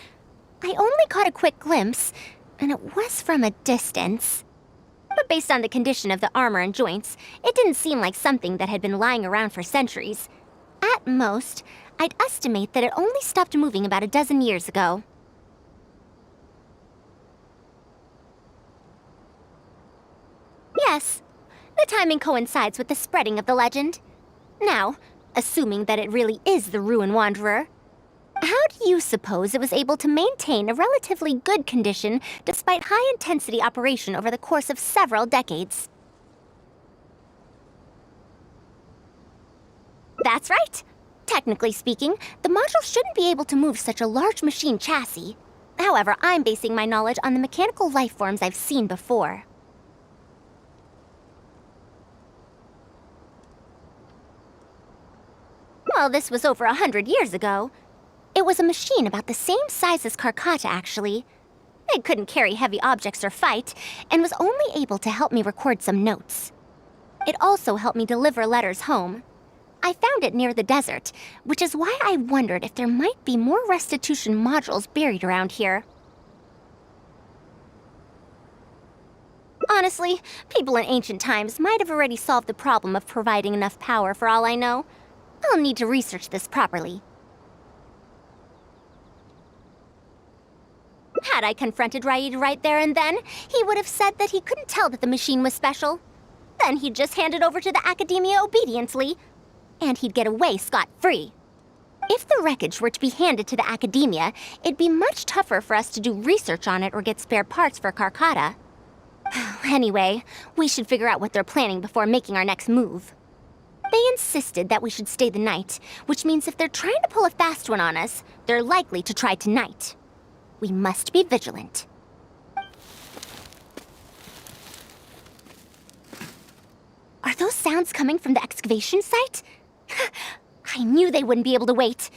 I only caught a quick glimpse, and it was from a distance. But based on the condition of the armor and joints, it didn't seem like something that had been lying around for centuries. At most, I'd estimate that it only stopped moving about a dozen years ago. Yes, the timing coincides with the spreading of the legend. Now, assuming that it really is the Ruin Wanderer, how do you suppose it was able to maintain a relatively good condition despite high-intensity operation over the course of several decades? That's right. Technically speaking, the module shouldn't be able to move such a large machine chassis. However, I'm basing my knowledge on the mechanical life forms I've seen before. Well, this was over 100 years ago. It was a machine about the same size as Karkata, actually. It couldn't carry heavy objects or fight, and was only able to help me record some notes. It also helped me deliver letters home. I found it near the desert, which is why I wondered if there might be more restitution modules buried around here. Honestly, people in ancient times might have already solved the problem of providing enough power for all I know. I'll need to research this properly. Had I confronted Raid right there and then, he would have said that he couldn't tell that the machine was special. Then he'd just hand it over to the Academia obediently, and he'd get away scot-free. If the wreckage were to be handed to the Academia, it'd be much tougher for us to do research on it or get spare parts for Karkata. Anyway, we should figure out what they're planning before making our next move. They insisted that we should stay the night, which means if they're trying to pull a fast one on us, they're likely to try tonight. We must be vigilant. Are those sounds coming from the excavation site? I knew they wouldn't be able to wait.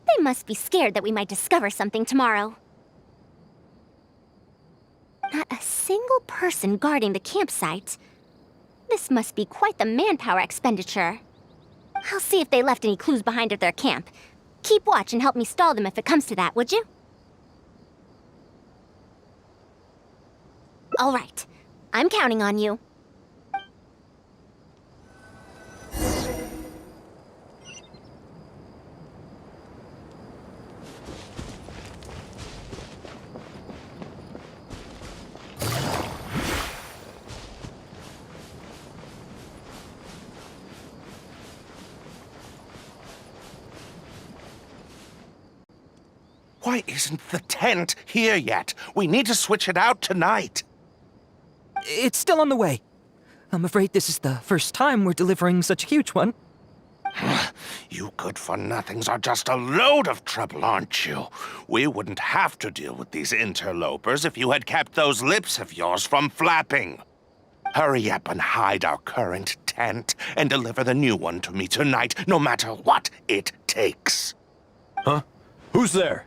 They must be scared that we might discover something tomorrow. Not a single person guarding the campsite. This must be quite the manpower expenditure. I'll see if they left any clues behind at their camp. Keep watch and help me stall them if it comes to that, would you? All right. I'm counting on you. Why isn't the tent here yet? We need to switch it out tonight. It's still on the way. I'm afraid this is the first time we're delivering such a huge one. You good-for-nothings are just a load of trouble, aren't you? We wouldn't have to deal with these interlopers if you had kept those lips of yours from flapping. Hurry up and hide our current tent and deliver the new one to me tonight, no matter what it takes. Huh? Who's there?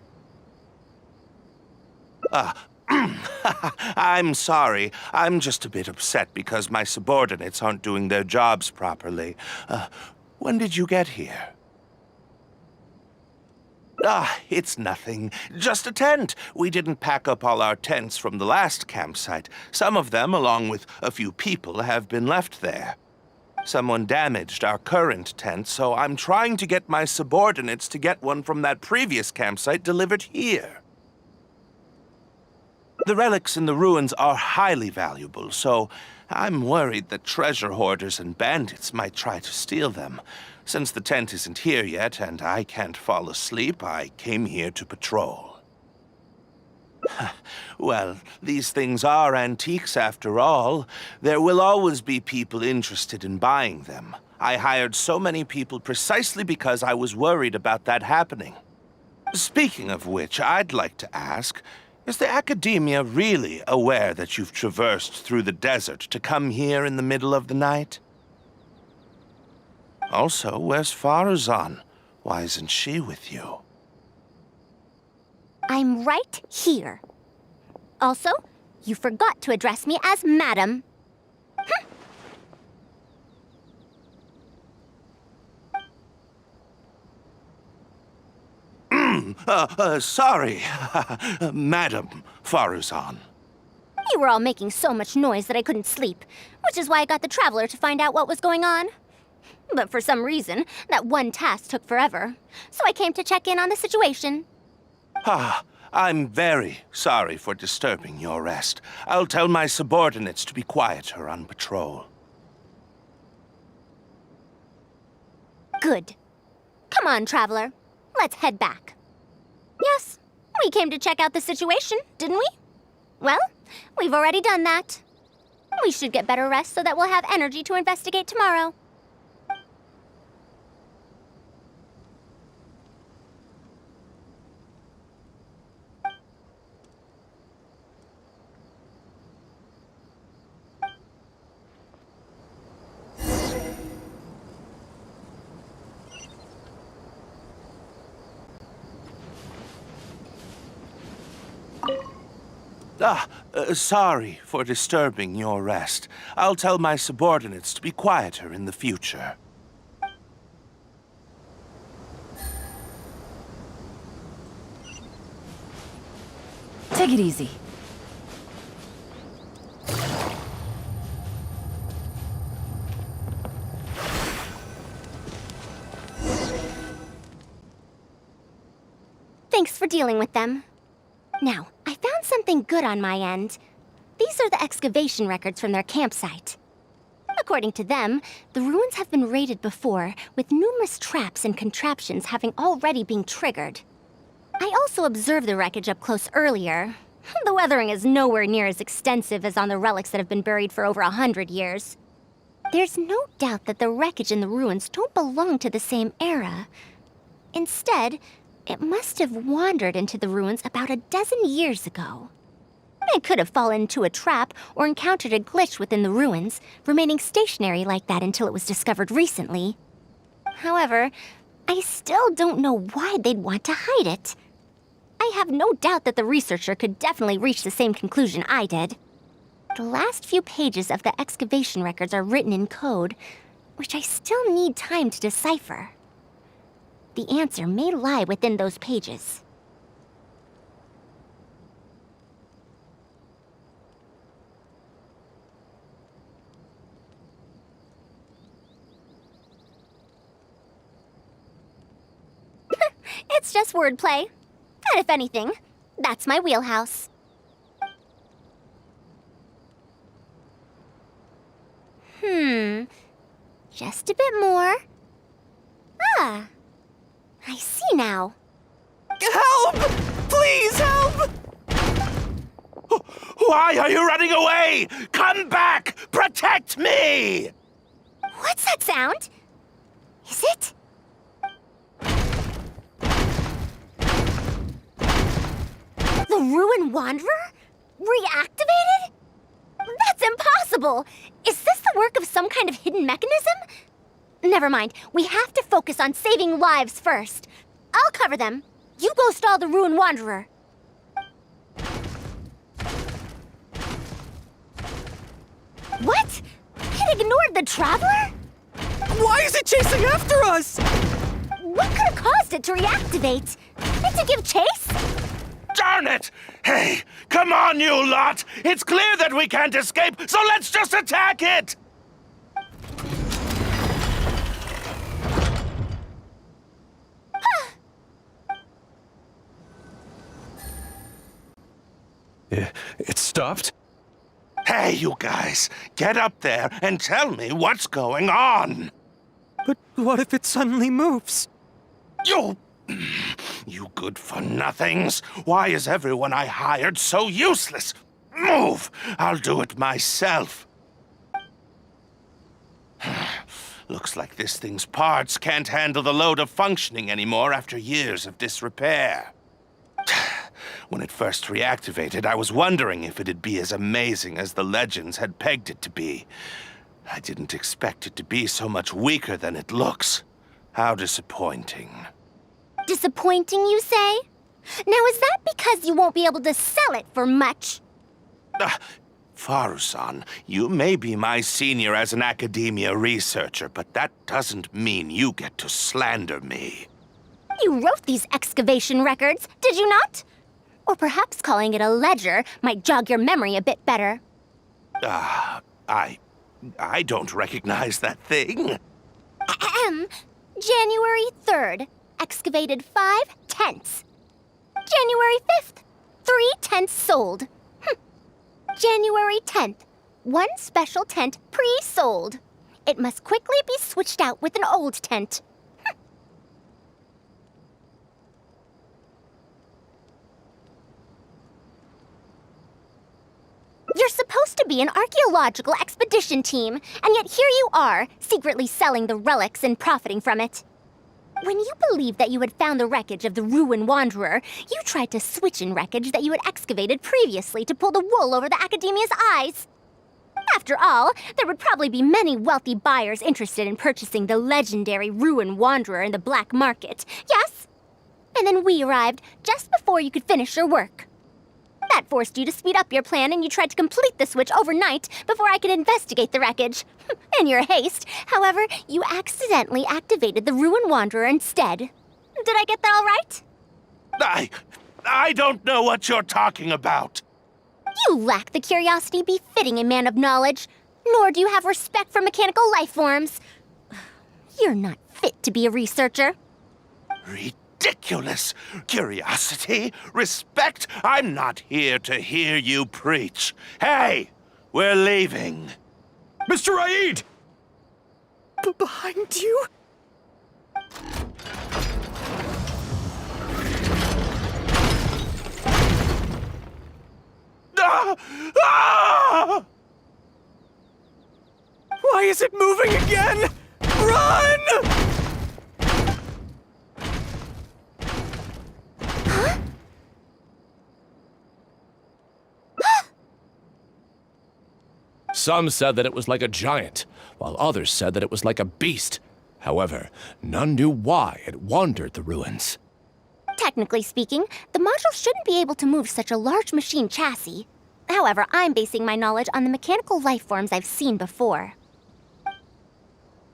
I'm sorry. I'm just a bit upset because my subordinates aren't doing their jobs properly. When did you get here? It's nothing. Just a tent. We didn't pack up all our tents from the last campsite. Some of them, along with a few people, have been left there. Someone damaged our current tent, so I'm trying to get my subordinates to get one from that previous campsite delivered here. The relics in the ruins are highly valuable, so I'm worried that treasure hoarders and bandits might try to steal them. Since the tent isn't here yet and I can't fall asleep, I came here to patrol. Well, these things are antiques after all. There will always be people interested in buying them. I hired so many people precisely because I was worried about that happening. Speaking of which, I'd like to ask, is the Academia really aware that you've traversed through the desert to come here in the middle of the night? Also, where's Faruzan? Why isn't she with you? I'm right here. Also, you forgot to address me as Madam. Sorry, Madam Faruzan. You were all making so much noise that I couldn't sleep, which is why I got the Traveler to find out what was going on. But for some reason, that one task took forever, so I came to check in on the situation. I'm very sorry for disturbing your rest. I'll tell my subordinates to be quieter on patrol. Good. Come on, Traveler. Let's head back. Yes, we came to check out the situation, didn't we? Well, we've already done that. We should get better rest so that we'll have energy to investigate tomorrow. Sorry for disturbing your rest. I'll tell my subordinates to be quieter in the future. Take it easy. Thanks for dealing with them. Now, I found something good on my end. These are the excavation records from their campsite. According to them, the ruins have been raided before, with numerous traps and contraptions having already been triggered. I also observed the wreckage up close earlier. The weathering is nowhere near as extensive as on the relics that have been buried for over 100 years. There's no doubt that the wreckage in the ruins don't belong to the same era. Instead, it must have wandered into the ruins about a dozen years ago. It could have fallen into a trap or encountered a glitch within the ruins, remaining stationary like that until it was discovered recently. However, I still don't know why they'd want to hide it. I have no doubt that the researcher could definitely reach the same conclusion I did. The last few pages of the excavation records are written in code, which I still need time to decipher. The answer may lie within those pages. It's just wordplay. And if anything, that's my wheelhouse. Just a bit more. Ah, I see now. Help! Please help! Why are you running away? Come back! Protect me! What's that sound? Is it? The Ruin Wanderer? Reactivated? That's impossible! Is this the work of some kind of hidden mechanism? Never mind. We have to focus on saving lives first. I'll cover them. You go stall the Ruin Wanderer. What? It ignored the Traveler? Why is it chasing after us? What could have caused it to reactivate? And to give chase? Darn it! Hey, come on, you lot! It's clear that we can't escape, so let's just attack it! It stopped? Hey, you guys, get up there and tell me what's going on! But what if it suddenly moves? You good-for-nothings! Why is everyone I hired so useless? Move! I'll do it myself. Looks like this thing's parts can't handle the load of functioning anymore after years of disrepair. When it first reactivated, I was wondering if it'd be as amazing as the legends had pegged it to be. I didn't expect it to be so much weaker than it looks. How disappointing. Disappointing, you say? Now, is that because you won't be able to sell it for much? Faruzan, you may be my senior as an academia researcher, but that doesn't mean you get to slander me. You wrote these excavation records, did you not? Or perhaps calling it a ledger might jog your memory a bit better. I don't recognize that thing. January 3rd, excavated 5 tents. January 5th, 3 tents sold. January 10th, 1 special tent pre-sold. It must quickly be switched out with an old tent. You're supposed to be an archaeological expedition team, and yet here you are, secretly selling the relics and profiting from it. When you believed that you had found the wreckage of the Ruin Wanderer, you tried to switch in wreckage that you had excavated previously to pull the wool over the Academia's eyes. After all, there would probably be many wealthy buyers interested in purchasing the legendary Ruin Wanderer in the black market, yes? And then we arrived just before you could finish your work. That forced you to speed up your plan, and you tried to complete the switch overnight before I could investigate the wreckage. In your haste, however, you accidentally activated the Ruin Wanderer instead. Did I get that all right? I don't know what you're talking about. You lack the curiosity befitting a man of knowledge, nor do you have respect for mechanical life forms. You're not fit to be a researcher. Ridiculous. Curiosity? Respect? I'm not here to hear you preach. Hey, we're leaving. Mr. Aid! Behind you? Why is it moving again? Run! Some said that it was like a giant, while others said that it was like a beast. However, none knew why it wandered the ruins. Technically speaking, the module shouldn't be able to move such a large machine chassis. However, I'm basing my knowledge on the mechanical life forms I've seen before.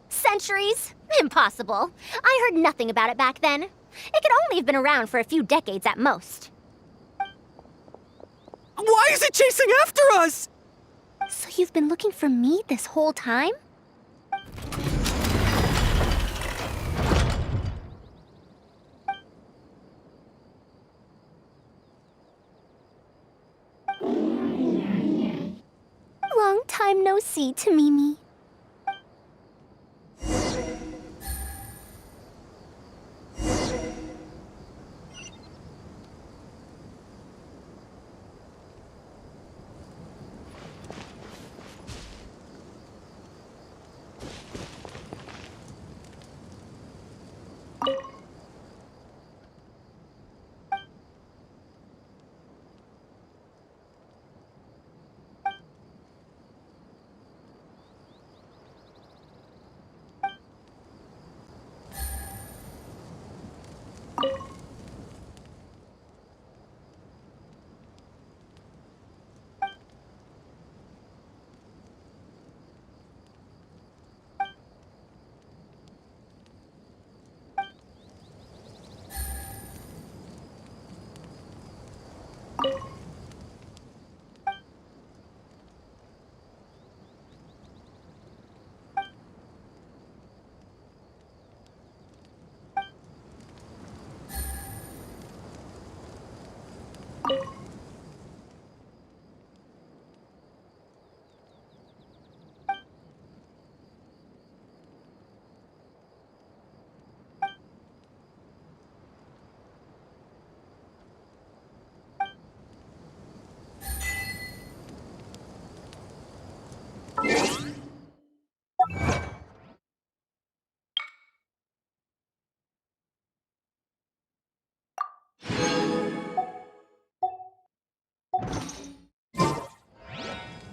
Centuries? Impossible. I heard nothing about it back then. It could only have been around for a few decades at most. Why is it chasing after us? So you've been looking for me this whole time? time no see, Tamimi.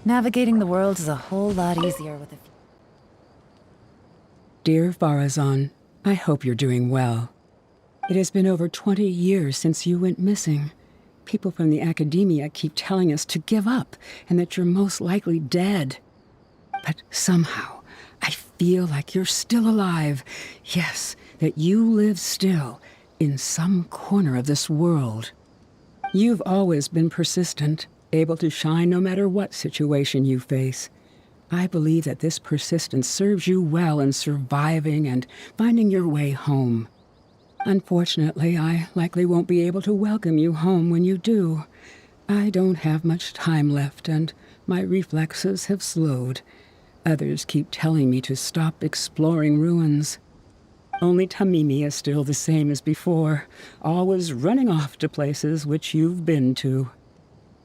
Navigating the world is a whole lot easier with a few. Dear Faruzan, I hope you're doing well. It has been over 20 years since you went missing. People from the academia keep telling us to give up and that you're most likely dead. But somehow, I feel like you're still alive. Yes, that you live still in some corner of this world. You've always been persistent, able to shine no matter what situation you face. I believe that this persistence serves you well in surviving and finding your way home. Unfortunately, I likely won't be able to welcome you home when you do. I don't have much time left, and my reflexes have slowed. Others keep telling me to stop exploring ruins. Only Tamimi is still the same as before, always running off to places which you've been to.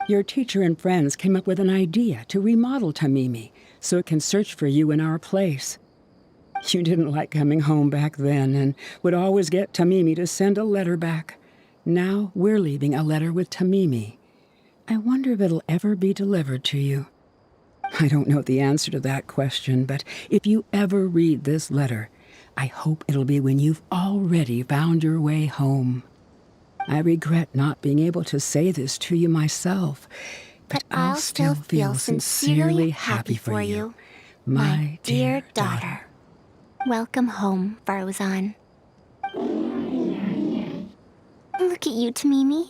Your teacher and friends came up with an idea to remodel Tamimi so it can search for you in our place. You didn't like coming home back then and would always get Tamimi to send a letter back. Now we're leaving a letter with Tamimi. I wonder if it'll ever be delivered to you. I don't know the answer to that question, but if you ever read this letter, I hope it'll be when you've already found your way home. I regret not being able to say this to you myself, but I'll still feel sincerely happy for you, my dear daughter. Welcome home, Faruzan. Look at you, Tamimi.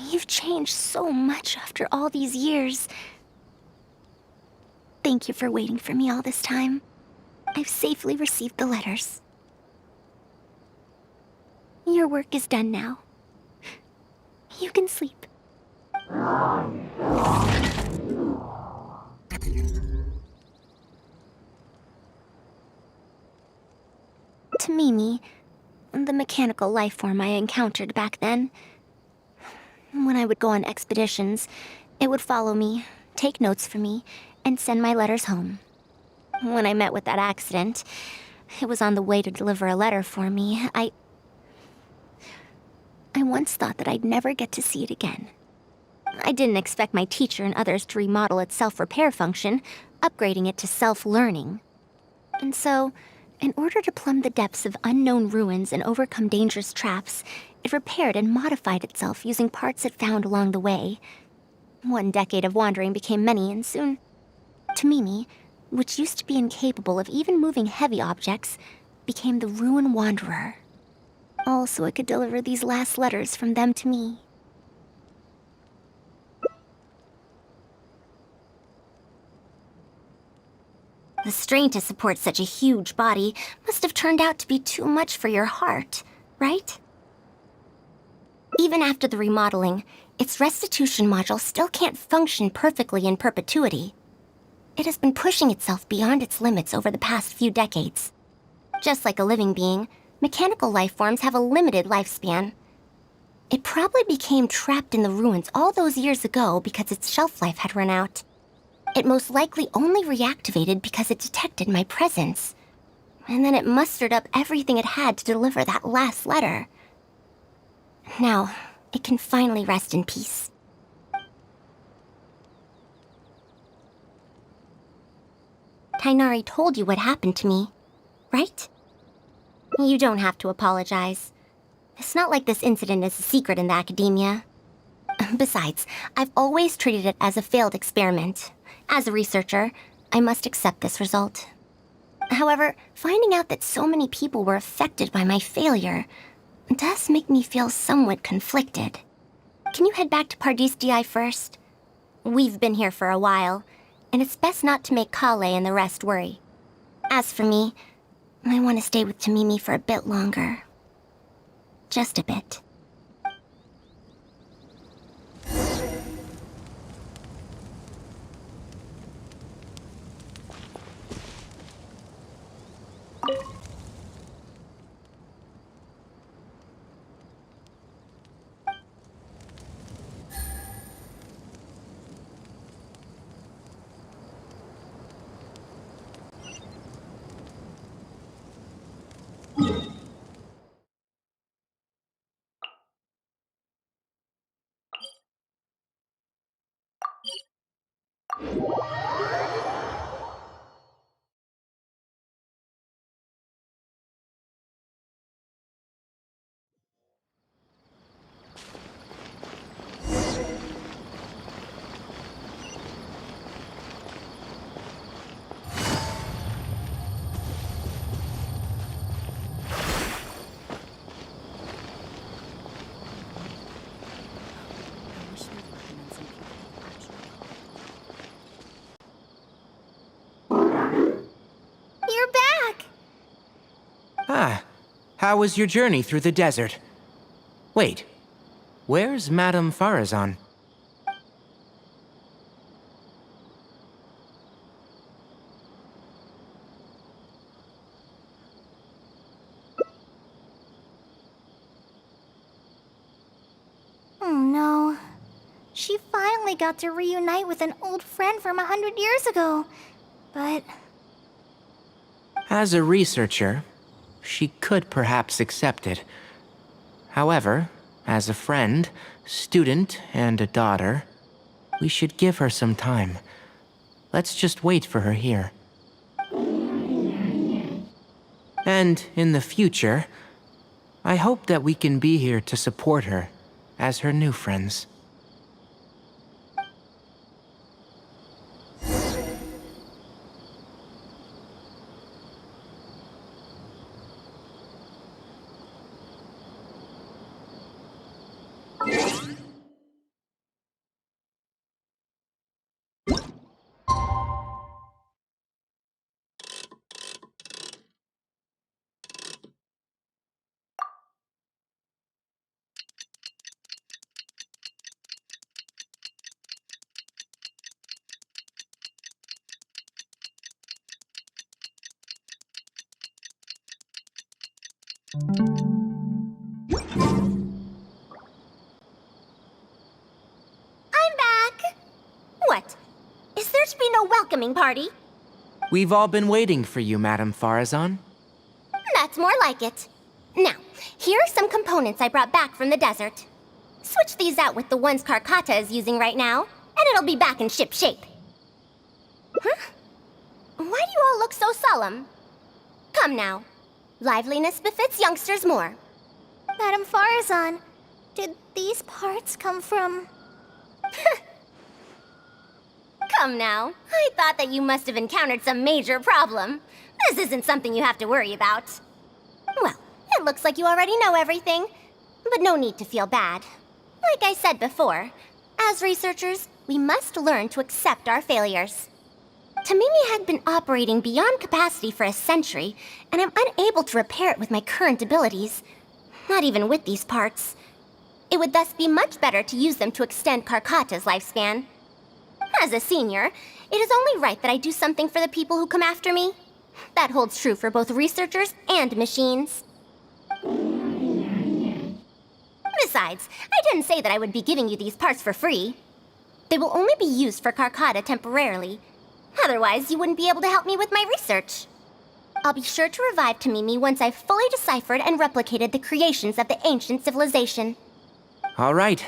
You've changed so much after all these years. Thank you for waiting for me all this time. I've safely received the letters. Your work is done now. You can sleep. Tamimi, the mechanical life form I encountered back then. When I would go on expeditions, it would follow me, take notes for me, and send my letters home. When I met with that accident, it was on the way to deliver a letter for me. I once thought that I'd never get to see it again. I didn't expect my teacher and others to remodel its self-repair function, upgrading it to self-learning. And so, in order to plumb the depths of unknown ruins and overcome dangerous traps, it repaired and modified itself using parts it found along the way. 1 decade of wandering became many, and soon, Tamimi, which used to be incapable of even moving heavy objects, became the Ruin Wanderer. All so I could deliver these last letters from them to me. The strain to support such a huge body must have turned out to be too much for your heart, right? Even after the remodeling, its restitution module still can't function perfectly in perpetuity. It has been pushing itself beyond its limits over the past few decades. Just like a living being, mechanical life forms have a limited lifespan. It probably became trapped in the ruins all those years ago because its shelf life had run out. It most likely only reactivated because it detected my presence. And then it mustered up everything it had to deliver that last letter. Now, it can finally rest in peace. Tainari told you what happened to me, right? You don't have to apologize. It's not like this incident is a secret in the academia. Besides, I've always treated it as a failed experiment. As a researcher, I must accept this result. However, finding out that so many people were affected by my failure does make me feel somewhat conflicted. Can you head back to Pardistii first? We've been here for a while, and it's best not to make Kale and the rest worry. As for me, I want to stay with Tamimi for a bit longer. Just a bit. You're back! Ah, how was your journey through the desert? Wait, where's Madame Faruzan? Oh no. She finally got to reunite with an old friend from 100 years ago. But As a researcher, she could perhaps accept it. However, as a friend, student, and a daughter, we should give her some time. Let's just wait for her here. And in the future, I hope that we can be here to support her as her new friends. I'm back! What? Is there to be no welcoming party? We've all been waiting for you, Madame Faruzan. That's more like it. Now, here are some components I brought back from the desert. Switch these out with the ones Karkata is using right now, and it'll be back in ship shape. Huh? Why do you all look so solemn? Come now. Liveliness befits youngsters more. Madame Faruzan, did these parts come from... Come now. I thought that you must have encountered some major problem. This isn't something you have to worry about. Well, it looks like you already know everything, but no need to feel bad. Like I said before, as researchers, we must learn to accept our failures. Tamimi had been operating beyond capacity for a century, and I'm unable to repair it with my current abilities. Not even with these parts. It would thus be much better to use them to extend Karkata's lifespan. As a senior, it is only right that I do something for the people who come after me. That holds true for both researchers and machines. Besides, I didn't say that I would be giving you these parts for free. They will only be used for Carcata temporarily. Otherwise, you wouldn't be able to help me with my research. I'll be sure to revive Tamimi once I've fully deciphered and replicated the creations of the ancient civilization. All right.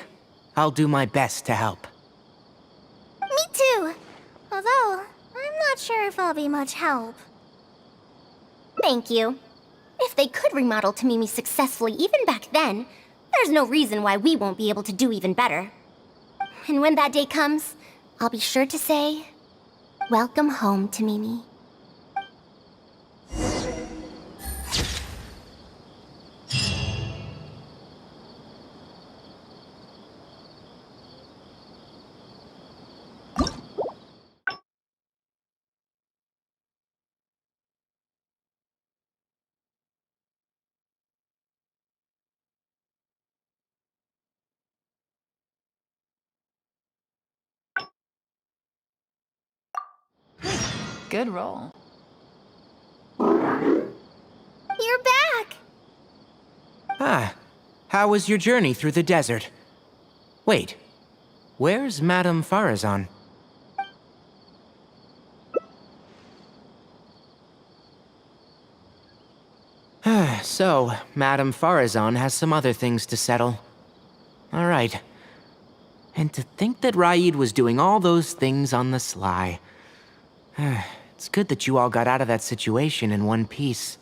I'll do my best to help. Me too. Although, I'm not sure if I'll be much help. Thank you. If they could remodel Tamimi successfully even back then, there's no reason why we won't be able to do even better. And when that day comes, I'll be sure to say, welcome home, Tamimi. Good roll. You're back! Ah, how was your journey through the desert? Wait, where's Madame Faruzan? So, Madame Faruzan has some other things to settle. All right. And to think that Raid was doing all those things on the sly. It's good that you all got out of that situation in one piece.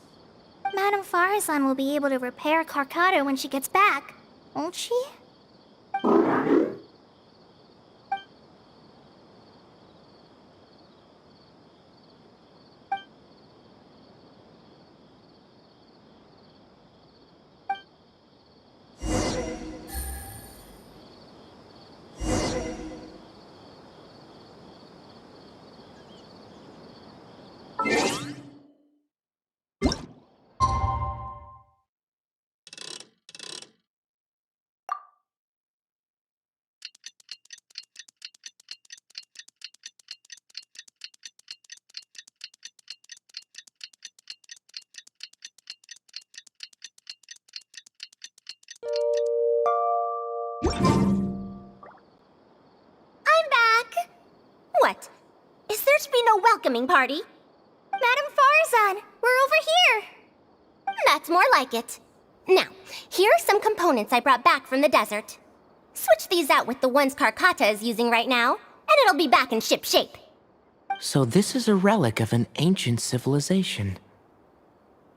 Madame Faruzan will be able to repair Carcata when she gets back, won't she? I'm back! What? Is there to be no welcoming party? Madame Faruzan, we're over here! That's more like it. Now, here are some components I brought back from the desert. Switch these out with the ones Carcata is using right now, and it'll be back in ship shape. So this is a relic of an ancient civilization.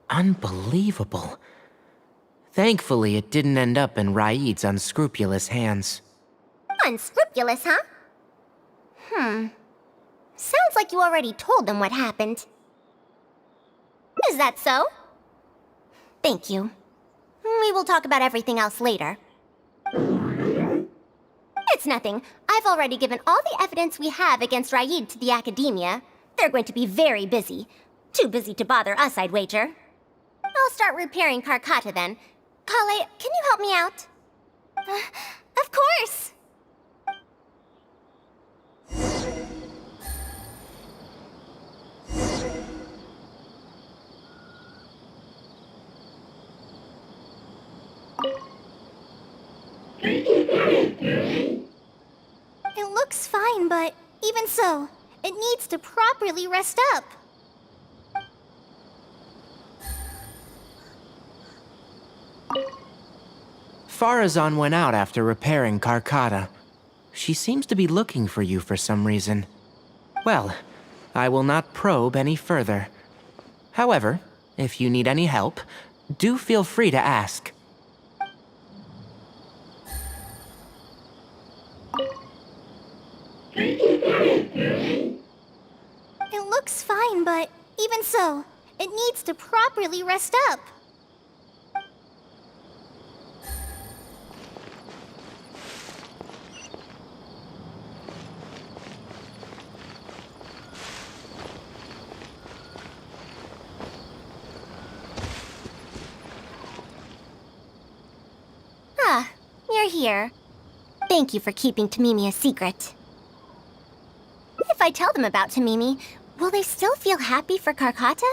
Unbelievable. Thankfully, it didn't end up in Raid's unscrupulous hands. Unscrupulous, huh? Sounds like you already told them what happened. Is that so? Thank you. We will talk about everything else later. It's nothing. I've already given all the evidence we have against Raid to the Academia. They're going to be very busy. Too busy to bother us, I'd wager. I'll start repairing Carcata then. Kale, can you help me out? Of course! It looks fine, but even so, it needs to properly rest up. Faruzan went out after repairing Carcata. She seems to be looking for you for some reason. Well, I will not probe any further. However, if you need any help, do feel free to ask. It looks fine, but even so, it needs to properly rest up. Ah, you're here. Thank you for keeping Tamimi a secret. if I tell them about Tamimi, will they still feel happy for Karkata?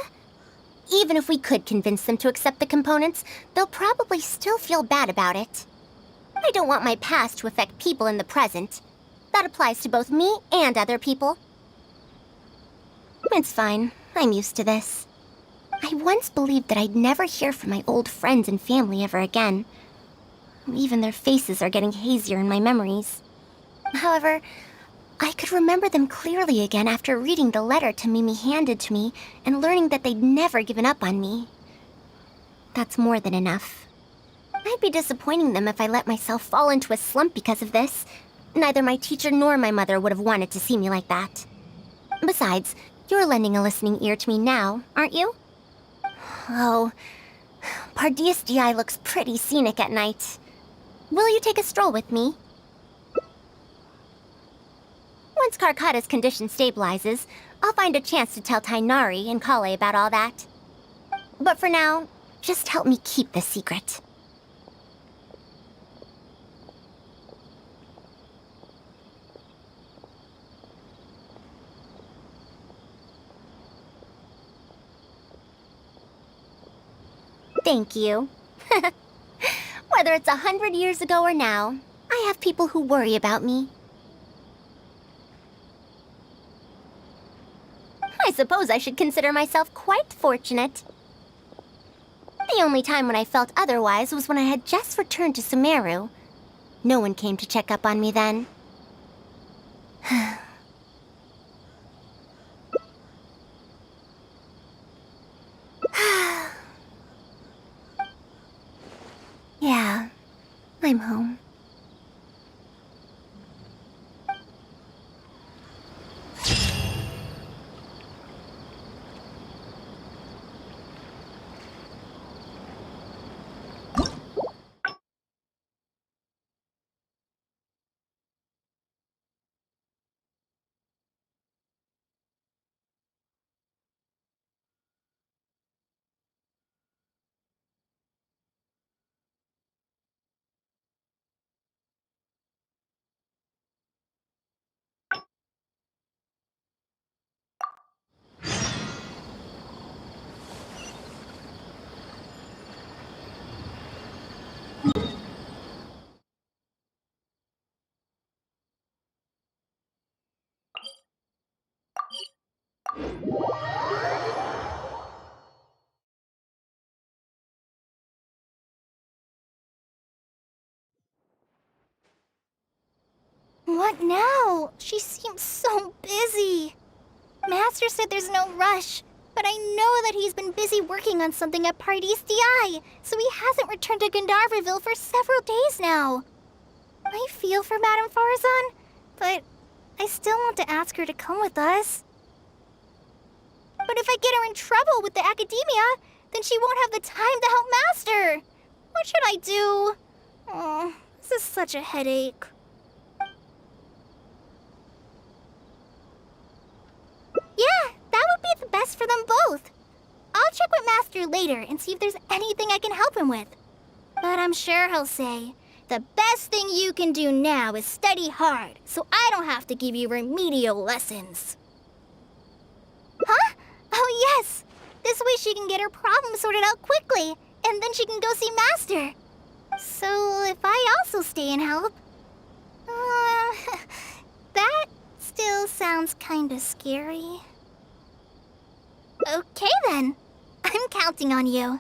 Even if we could convince them to accept the components, they'll probably still feel bad about it. I don't want my past to affect people in the present. That applies to both me and other people. It's fine. I'm used to this. I once believed that I'd never hear from my old friends and family ever again. Even their faces are getting hazier in my memories. However, I could remember them clearly again after reading the letter Tamimi handed to me and learning that they'd never given up on me. That's more than enough. I'd be disappointing them if I let myself fall into a slump because of this. Neither my teacher nor my mother would have wanted to see me like that. Besides, you're lending a listening ear to me now, aren't you? Oh, Pardees DI looks pretty scenic at night. Will you take a stroll with me? Once Karkata's condition stabilizes, I'll find a chance to tell Tainari and Kale about all that. But for now, just help me keep this secret. Thank you. Whether it's 100 years ago or now, I have people who worry about me. I suppose I should consider myself quite fortunate. The only time when I felt otherwise was when I had just returned to Sumeru. No one came to check up on me then. Yeah, I'm home. What now? She seems so busy. Master said there's no rush, but I know that he's been busy working on something at Pardees DI, so he hasn't returned to Gandharvaville for several days now. I feel for Madame Faruzan, but I still want to ask her to come with us. But if I get her in trouble with the academia, then she won't have the time to help Master. What should I do? Oh, this is such a headache. Yeah, that would be the best for them both. I'll check with Master later and see if there's anything I can help him with. But I'm sure he'll say, the best thing you can do now is study hard, so I don't have to give you remedial lessons. Huh? Oh yes! This way she can get her problem sorted out quickly, and then she can go see Master. So if I also stay and help... that still sounds kinda scary. Okay then. I'm counting on you.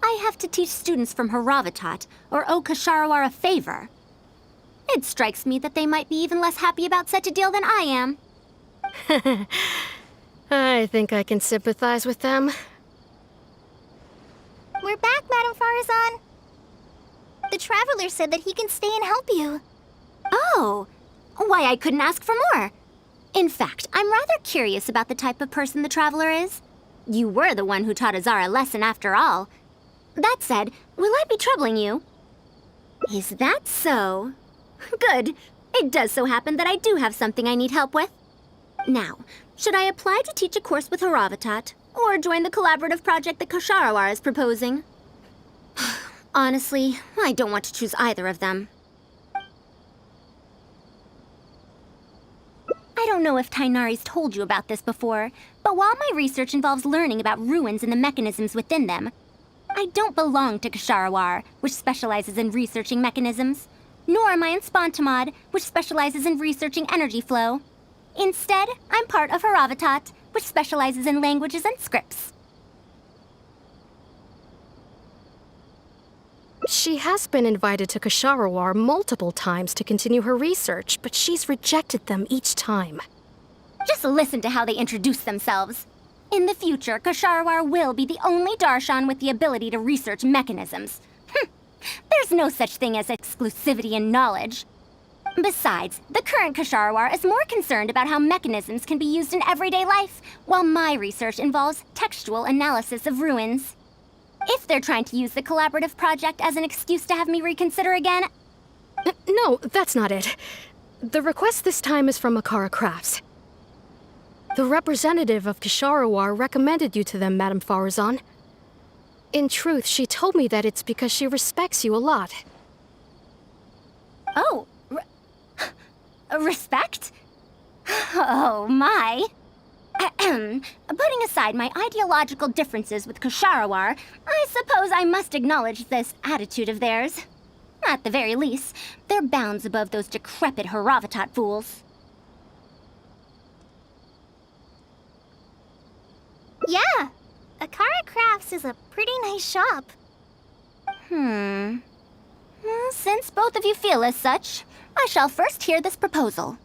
I have to teach students from Haravatat, or owe Kasharawar a favor. It strikes me that they might be even less happy about such a deal than I am. I think I can sympathize with them. We're back, Madame Faruzan. The Traveler said that he can stay and help you. Oh, why I couldn't ask for more. In fact, I'm rather curious about the type of person the Traveler is. You were the one who taught Azar a lesson after all. That said, will I be troubling you? Is that so? Good. It does so happen that I do have something I need help with. Now, should I apply to teach a course with Haravatat, or join the collaborative project that Kasharawar is proposing? Honestly, I don't want to choose either of them. I don't know if Tainari's told you about this before, but while my research involves learning about ruins and the mechanisms within them, I don't belong to Ksharawar, which specializes in researching mechanisms, nor am I in Spontamod, which specializes in researching energy flow. Instead, I'm part of Haravatat, which specializes in languages and scripts. She has been invited to Ksharawar multiple times to continue her research, but she's rejected them each time. Just listen to how they introduce themselves. In the future, Ksharawar will be the only Darshan with the ability to research mechanisms. There's no such thing as exclusivity in knowledge. Besides, the current Ksharawar is more concerned about how mechanisms can be used in everyday life, while my research involves textual analysis of ruins. If they're trying to use the collaborative project as an excuse to have me reconsider again... No, that's not it. The request this time is from Akara Crafts. The representative of Ksharawar recommended you to them, Madame Faruzan. In truth, she told me that it's because she respects you a lot. Oh, respect? Oh, my. Putting aside my ideological differences with Ksharawar, I suppose I must acknowledge this attitude of theirs. At the very least, they're bounds above those decrepit Haravatat fools. Yeah, Akara Crafts is a pretty nice shop. Well, since both of you feel as such, I shall first hear this proposal.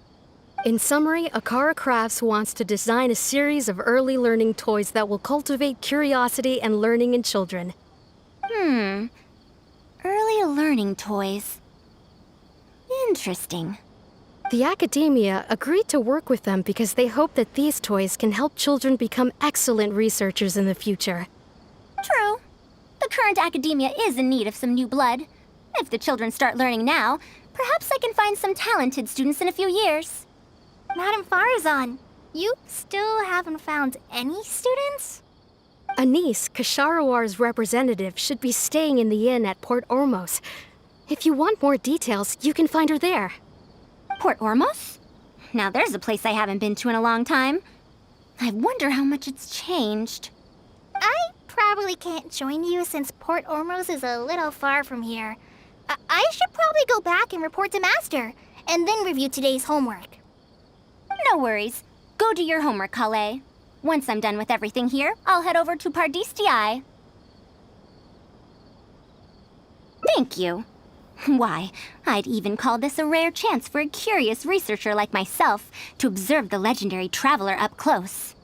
In summary, Akara Crafts wants to design a series of early learning toys that will cultivate curiosity and learning in children. Early learning toys. Interesting. The academia agreed to work with them because they hope that these toys can help children become excellent researchers in the future. True. The current academia is in need of some new blood. If the children start learning now, perhaps I can find some talented students in a few years. Madame Faruzan, you still haven't found any students? Anise, Ksharowar's representative, should be staying in the inn at Port Ormos. If you want more details, you can find her there. Port Ormos? Now there's a place I haven't been to in a long time. I wonder how much it's changed. I probably can't join you since Port Ormos is a little far from here. I should probably go back and report to Master, and then review today's homework. No worries. Go do your homework, Kale. Once I'm done with everything here, I'll head over to Pardistii. Thank you. Why, I'd even call this a rare chance for a curious researcher like myself to observe the legendary traveler up close.